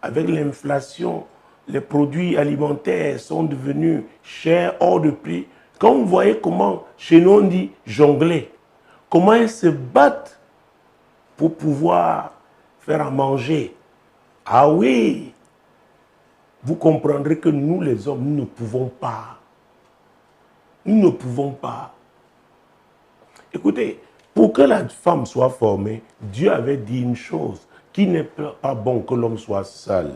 avec l'inflation, les produits alimentaires sont devenus chers, hors de prix. Quand vous voyez comment, chez nous on dit jongler, comment elles se battent pour pouvoir faire à manger. Ah oui, vous comprendrez que nous les hommes, nous ne pouvons pas. Nous ne pouvons pas. Écoutez, pour que la femme soit formée, Dieu avait dit une chose, qu'il n'est pas bon que l'homme soit seul.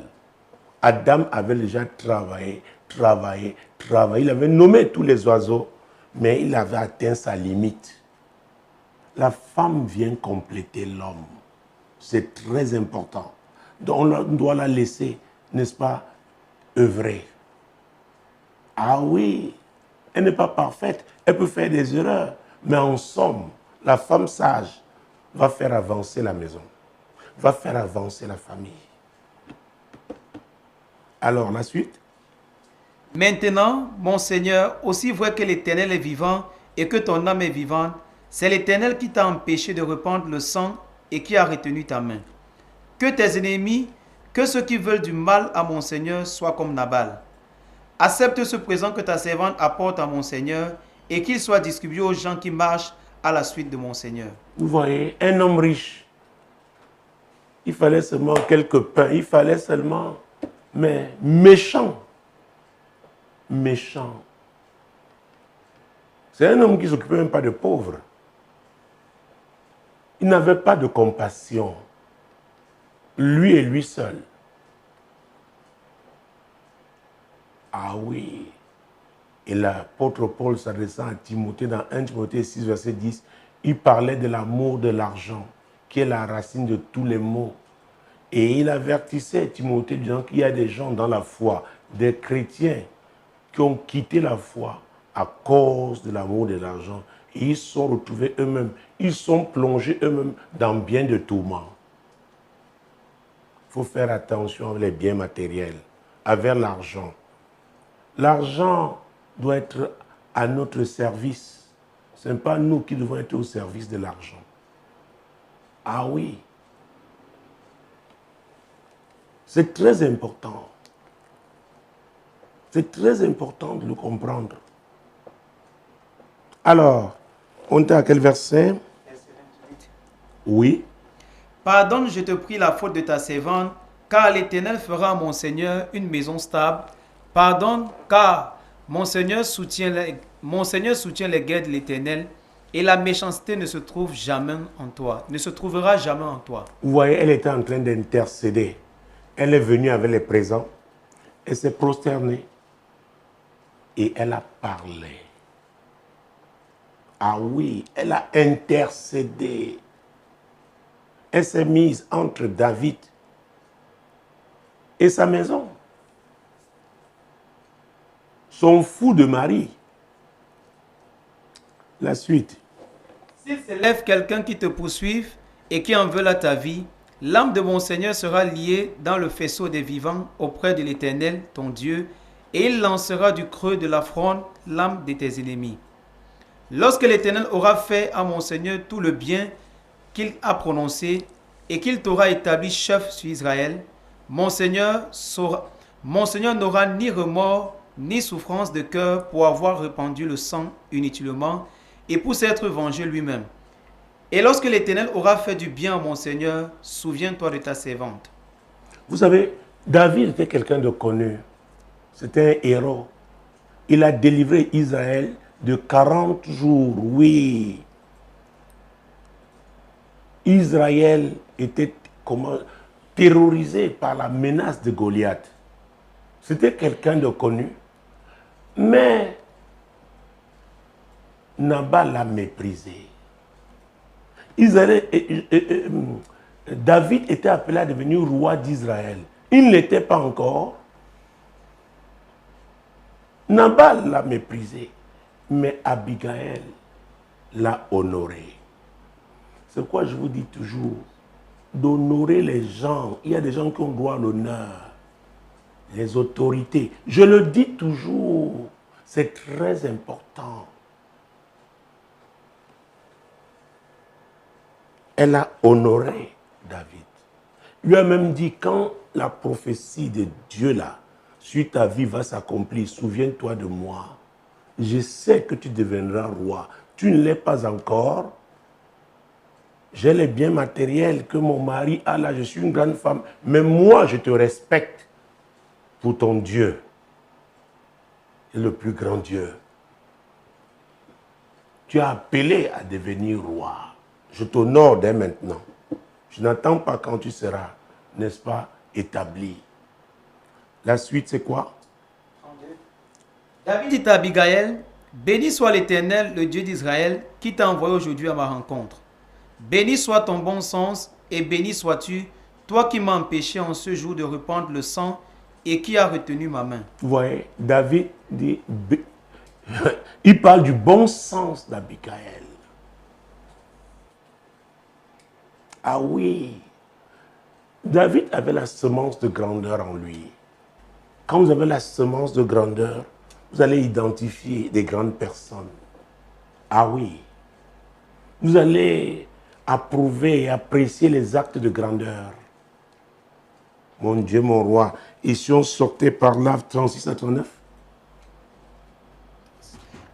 Adam avait déjà travaillé. Il avait nommé tous les oiseaux, mais il avait atteint sa limite. La femme vient compléter l'homme. C'est très important. Donc on doit la laisser, n'est-ce pas, œuvrer. Ah oui, elle n'est pas parfaite, elle peut faire des erreurs, mais en somme, la femme sage va faire avancer la maison, va faire avancer la famille. Alors, la suite. Maintenant, mon Seigneur, aussi vrai que l'Éternel est vivant et que ton âme est vivante, c'est l'Éternel qui t'a empêché de répandre le sang et qui a retenu ta main. Que tes ennemis, que ceux qui veulent du mal à mon Seigneur soient comme Nabal. Accepte ce présent que ta servante apporte à mon Seigneur et qu'il soit distribué aux gens qui marchent à la suite de mon Seigneur. Vous voyez, un homme riche, il fallait seulement quelques pains, il fallait seulement, mais méchant. Méchant. C'est un homme qui ne s'occupait même pas de pauvres. Il n'avait pas de compassion. Lui et lui seul. Ah oui. Et l'apôtre Paul s'adressant à Timothée dans 1 Timothée 6, verset 10, il parlait de l'amour de l'argent, qui est la racine de tous les maux. Et il avertissait Timothée disant qu'il y a des gens dans la foi, des chrétiens, qui ont quitté la foi à cause de l'amour de l'argent. Et ils sont retrouvés eux-mêmes, ils sont plongés eux-mêmes dans bien de tourments. Il faut faire attention avec les biens matériels, avec l'argent. L'argent doit être à notre service. Ce n'est pas nous qui devons être au service de l'argent. Ah oui. C'est très important. C'est très important de le comprendre. Alors, on est à quel verset? Oui. Pardonne, je te prie, la faute de ta servante, car l'Éternel fera à mon Seigneur une maison stable. Pardonne, car mon Seigneur soutient les guerres de l'Éternel, et la méchanceté ne se trouve jamais en toi, ne se trouvera jamais en toi. Vous voyez, elle était en train d'intercéder. Elle est venue avec les présents, elle s'est prosternée et elle a parlé. Ah oui, elle a intercédé. Elle s'est mise entre David et sa maison. Son fou de mari. La suite. S'il s'élève quelqu'un qui te poursuive et qui en veut à ta vie, l'âme de mon Seigneur sera liée dans le faisceau des vivants auprès de l'Éternel, ton Dieu, et il lancera du creux de la fronde l'âme de tes ennemis. Lorsque l'Éternel aura fait à mon Seigneur tout le bien qu'il a prononcé et qu'il t'aura établi chef sur Israël, mon Seigneur n'aura ni remords ni souffrance de cœur pour avoir répandu le sang inutilement et pour s'être vengé lui-même. Et lorsque l'Éternel aura fait du bien à mon Seigneur, souviens-toi de ta servante. Vous savez, David était quelqu'un de connu. C'était un héros. Il a délivré Israël de 40 jours, oui. Israël était terrorisé par la menace de Goliath. C'était quelqu'un de connu. Mais Nabal l'a méprisé. David était appelé à devenir roi d'Israël. Il ne l'était pas encore. Nabal l'a méprisé, mais Abigail l'a honoré. C'est pourquoi je vous dis toujours d'honorer les gens. Il y a des gens qui ont droit à l'honneur, les autorités. Je le dis toujours, c'est très important. Elle a honoré David. Lui a même dit, quand la prophétie de Dieu là, sur ta vie va s'accomplir, souviens-toi de moi. Je sais que tu deviendras roi. Tu ne l'es pas encore. J'ai les biens matériels que mon mari a là. Je suis une grande femme. Mais moi, je te respecte pour ton Dieu. Et le plus grand Dieu. Tu as appelé à devenir roi. Je t'honore dès maintenant. Je n'attends pas quand tu seras, n'est-ce pas, établi. La suite, c'est quoi? David dit à Abigail, béni soit l'Éternel, le Dieu d'Israël, qui t'a envoyé aujourd'hui à ma rencontre. Béni soit ton bon sens, et béni sois-tu, toi qui m'as empêché en ce jour de répandre le sang et qui as retenu ma main. Vous voyez, David dit, il parle du bon sens d'Abigail. Ah oui, David avait la semence de grandeur en lui. Quand vous avez la semence de grandeur, vous allez identifier des grandes personnes. Ah oui, vous allez approuver et apprécier les actes de grandeur. Mon Dieu, mon roi, et si on sortait par là 36 à 39?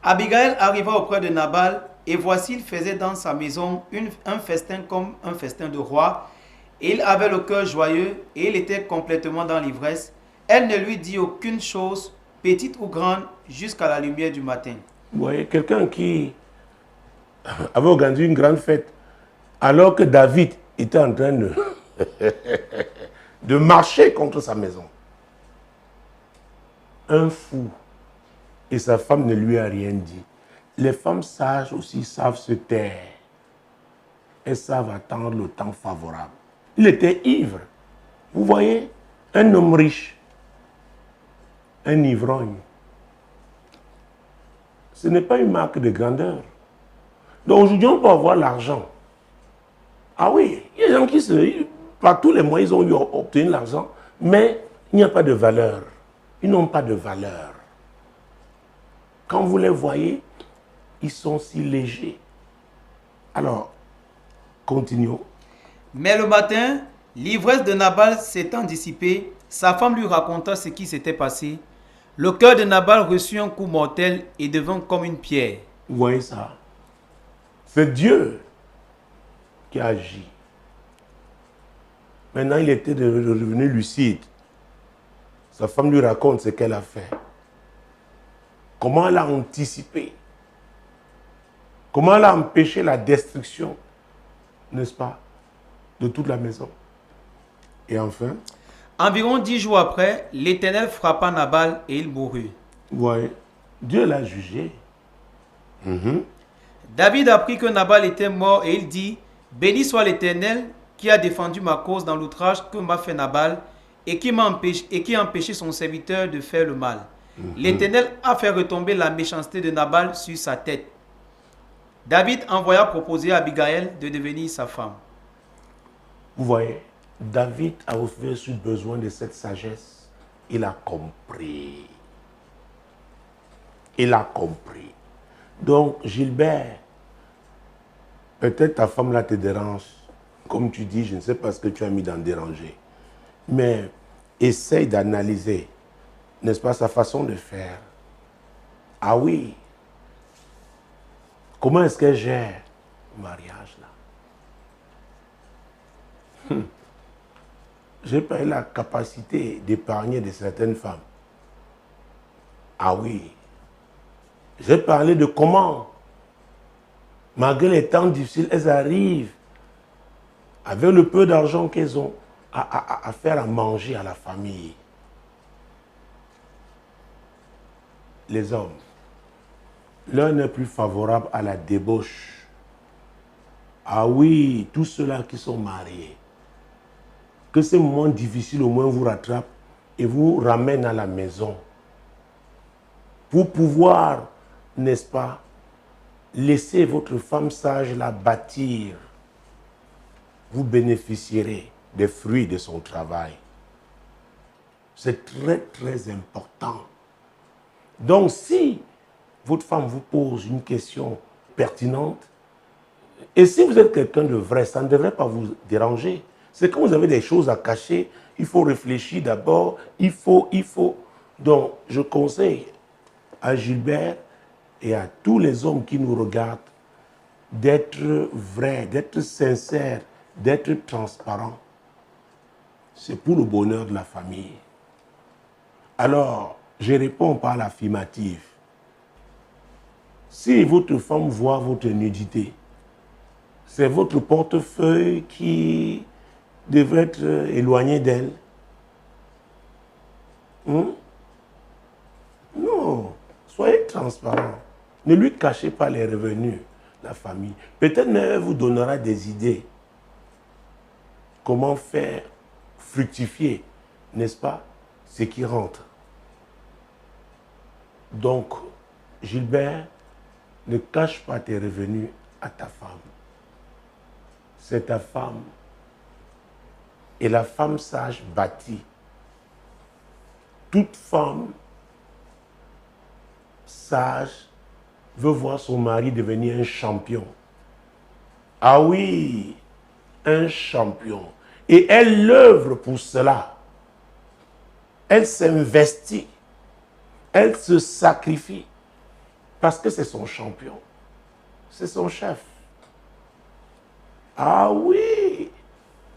Abigail arriva auprès de Nabal, et voici, il faisait dans sa maison un festin comme un festin de roi. Et il avait le cœur joyeux, et il était complètement dans l'ivresse. Elle ne lui dit aucune chose, petite ou grande, jusqu'à la lumière du matin. Vous voyez, quelqu'un qui avait organisé une grande fête, alors que David était en train de marcher contre sa maison. Un fou. Et sa femme ne lui a rien dit. Les femmes sages aussi savent se taire. Elles savent attendre le temps favorable. Il était ivre. Vous voyez, un homme riche, un ivrogne, ce n'est pas une marque de grandeur. Donc aujourd'hui, on peut avoir l'argent. Ah oui, il y a des gens qui, par tous les moyens, ils ont eu à obtenir l'argent, mais il n'y a pas de valeur. Ils n'ont pas de valeur. Quand vous les voyez, ils sont si légers. Alors, continuons. Mais le matin, l'ivresse de Nabal s'étant dissipée, sa femme lui raconta ce qui s'était passé. Le cœur de Nabal reçut un coup mortel et devint comme une pierre. Vous voyez ça? C'est Dieu qui a agi. Maintenant, il était devenu lucide. Sa femme lui raconte ce qu'elle a fait. Comment elle a anticipé. Comment elle a empêché la destruction, n'est-ce pas, de toute la maison. Et enfin, Environ 10 jours après, l'Éternel frappa Nabal et il mourut. vous voyez, Dieu l'a jugé. David apprit que Nabal était mort et il dit, béni soit l'Éternel qui a défendu ma cause dans l'outrage que m'a fait Nabal et qui a empêché son serviteur de faire le mal. L'Éternel a fait retomber la méchanceté de Nabal sur sa tête. David envoya proposer à Abigail de devenir sa femme. Vous voyez, David a aussi besoin de cette sagesse. Il a compris. Il a compris. Donc, Gilbert, peut-être ta femme là te dérange. Comme tu dis, je ne sais pas ce que tu as mis dans déranger. Mais essaye d'analyser, n'est-ce pas, sa façon de faire. Ah oui. Comment est-ce qu'elle gère le mariage là? J'ai pas eu la capacité d'épargner de certaines femmes. Ah oui. J'ai parlé de comment, malgré les temps difficiles, elles arrivent, avec le peu d'argent qu'elles ont, à faire à manger à la famille. Les hommes, l'un n'est plus favorable à la débauche. Ah oui, tous ceux-là qui sont mariés, que ces moments difficiles au moins vous rattrapent et vous ramènent à la maison. Pour pouvoir, n'est-ce pas, laisser votre femme sage la bâtir. Vous bénéficierez des fruits de son travail. C'est très, très important. Donc, si votre femme vous pose une question pertinente, et si vous êtes quelqu'un de vrai, ça ne devrait pas vous déranger. C'est quand vous avez des choses à cacher, il faut réfléchir d'abord, il faut. Donc, je conseille à Gilbert et à tous les hommes qui nous regardent d'être vrais, d'être sincères, d'être transparents. C'est pour le bonheur de la famille. Alors, je réponds par l'affirmative. Si votre femme voit votre nudité, c'est votre portefeuille qui devrait être éloigné d'elle. Non, soyez transparent. Ne lui cachez pas les revenus, la famille. Peut-être elle vous donnera des idées. Comment faire fructifier, n'est-ce pas, ce qui rentre. Donc, Gilbert, ne cache pas tes revenus à ta femme. C'est ta femme. Et la femme sage bâtit. Toute femme sage veut voir son mari devenir un champion. Ah oui, un champion. Et elle l'œuvre pour cela. Elle s'investit. Elle se sacrifie. Parce que c'est son champion. C'est son chef. Ah oui.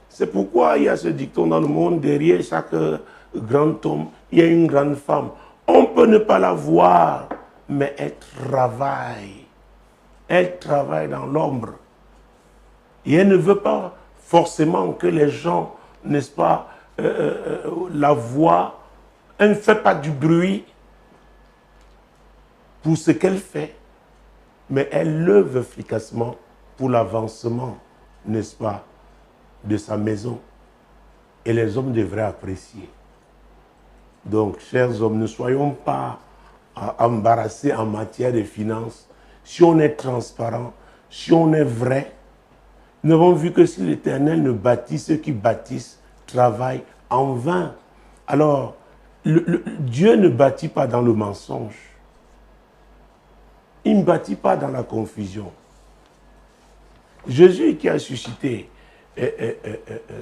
C'est pourquoi il y a ce dicton dans le monde, derrière chaque grand homme, il y a une grande femme. On peut ne pas la voir, mais elle travaille. Elle travaille dans l'ombre. Et elle ne veut pas forcément que les gens, n'est-ce pas, la voient. Elle ne fait pas du bruit pour ce qu'elle fait, mais elle œuvre efficacement pour l'avancement, n'est-ce pas, de sa maison. Et les hommes devraient apprécier. Donc, chers hommes, ne soyons pas embarrassés en matière de finances. Si on est transparent, si on est vrai, nous avons vu que si l'Éternel ne bâtit, ceux qui bâtissent travaillent en vain. Alors, Dieu ne bâtit pas dans le mensonge. Il ne bâtit pas dans la confusion. Jésus qui a suscité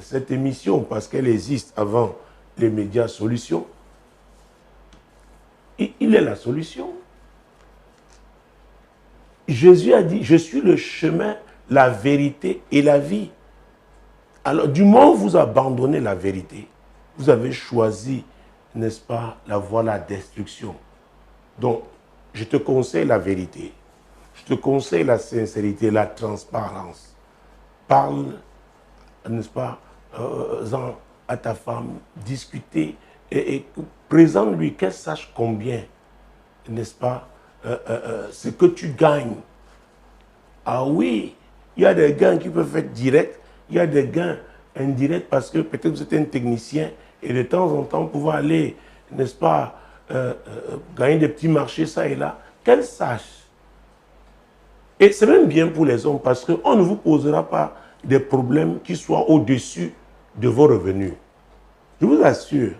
cette émission, parce qu'elle existe avant les médias solutions, il est la solution. Jésus a dit, je suis le chemin, la vérité et la vie. Alors, du moment où vous abandonnez la vérité, vous avez choisi, n'est-ce pas, la voie de la destruction. Donc, je te conseille la vérité. Je te conseille la sincérité, la transparence. Parle, n'est-ce pas, à ta femme, discutez et présente-lui qu'elle sache combien, n'est-ce pas, ce que tu gagnes. Ah oui, il y a des gains qui peuvent être directs, il y a des gains indirects parce que peut-être vous êtes un technicien et de temps en temps pouvoir aller, n'est-ce pas, gagner des petits marchés ça et là, qu'elle sache. Et c'est même bien pour les hommes parce qu'on ne vous posera pas des problèmes qui soient au-dessus de vos revenus. Je vous assure.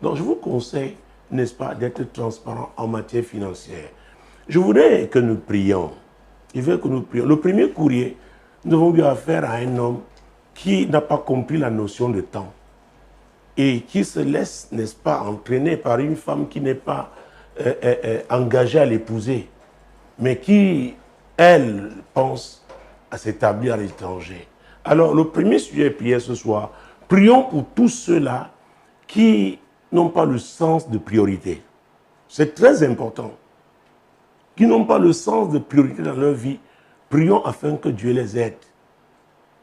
Donc je vous conseille, n'est-ce pas, d'être transparent en matière financière. Je voudrais que nous prions. Je veux que nous prions. Le premier courrier, nous avons eu affaire à un homme qui n'a pas compris la notion de temps et qui se laisse, n'est-ce pas, entraîner par une femme qui n'est pas engagée à l'épouser, mais qui, elle, pense à s'établir à l'étranger. Alors, le premier sujet de prière ce soir, prions pour tous ceux-là qui n'ont pas le sens de priorité. C'est très important. Qui n'ont pas le sens de priorité dans leur vie, prions afin que Dieu les aide.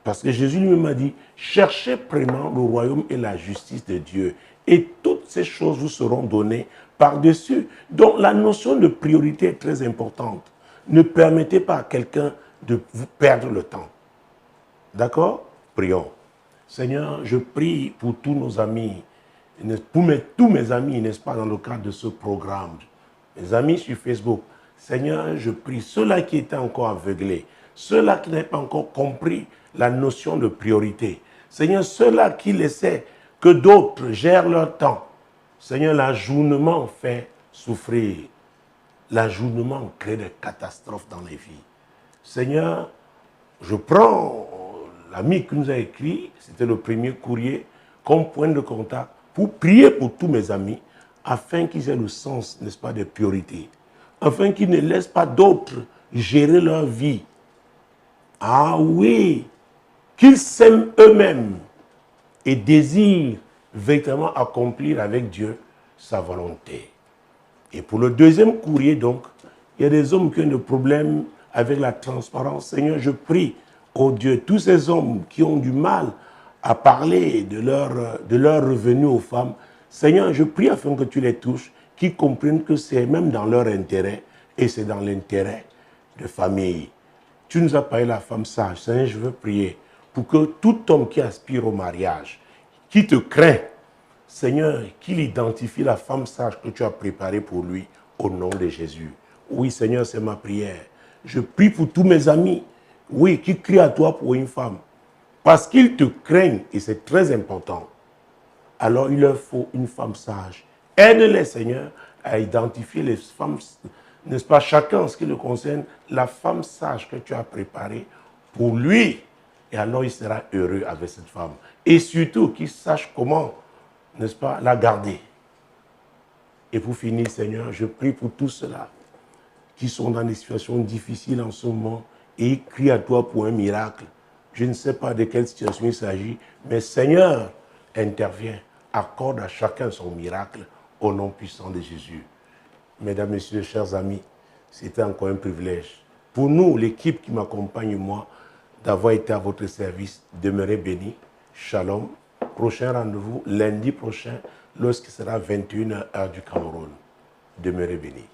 Parce que Jésus lui-même a dit, cherchez premièrement le royaume et la justice de Dieu. Et toutes ces choses vous seront données par-dessus. Donc la notion de priorité est très importante. Ne permettez pas à quelqu'un de vous perdre le temps. D'accord? Prions. Seigneur, je prie pour tous nos amis, pour tous mes amis, n'est-ce pas, dans le cadre de ce programme. Mes amis sur Facebook, Seigneur, je prie, ceux-là qui étaient encore aveuglés, ceux-là qui n'avaient pas encore compris la notion de priorité, Seigneur, ceux-là qui laissaient que d'autres gèrent leur temps, Seigneur, l'ajournement fait souffrir. L'ajournement crée des catastrophes dans les vies. Seigneur, je prends l'ami qui nous a écrit, c'était le premier courrier, comme point de contact, pour prier pour tous mes amis, afin qu'ils aient le sens, n'est-ce pas, des priorités, afin qu'ils ne laissent pas d'autres gérer leur vie. Ah oui, qu'ils s'aiment eux-mêmes et désirent véritablement accomplir avec Dieu sa volonté. Et pour le deuxième courrier, donc, il y a des hommes qui ont des problèmes avec la transparence. Seigneur, je prie, oh Dieu, tous ces hommes qui ont du mal à parler de leur revenu aux femmes, Seigneur, je prie afin que tu les touches, qu'ils comprennent que c'est même dans leur intérêt et c'est dans l'intérêt de famille. Tu nous as parlé de la femme sage. Seigneur, je veux prier pour que tout homme qui aspire au mariage, qui te craint, Seigneur, qu'il identifie la femme sage que tu as préparée pour lui au nom de Jésus. Oui, Seigneur, c'est ma prière. Je prie pour tous mes amis, oui, qui crient à toi pour une femme. Parce qu'ils te craignent, et c'est très important. Alors, il leur faut une femme sage. Aide-les, Seigneur, à identifier les femmes, n'est-ce pas, chacun en ce qui le concerne, la femme sage que tu as préparée pour lui. Et alors, il sera heureux avec cette femme. Et surtout, qu'il sache comment, n'est-ce pas, la garder. Et pour finir, Seigneur, je prie pour tous ceux-là qui sont dans des situations difficiles en ce moment et ils crient à toi pour un miracle. Je ne sais pas de quelle situation il s'agit, mais Seigneur, interviens, accorde à chacun son miracle au nom puissant de Jésus. Mesdames, Messieurs, chers amis, c'était encore un privilège. Pour nous, l'équipe qui m'accompagne, moi, d'avoir été à votre service, demeurez bénis. Shalom. Prochain rendez-vous lundi prochain, lorsqu'il sera 21h du Cameroun. Demeurez bénis.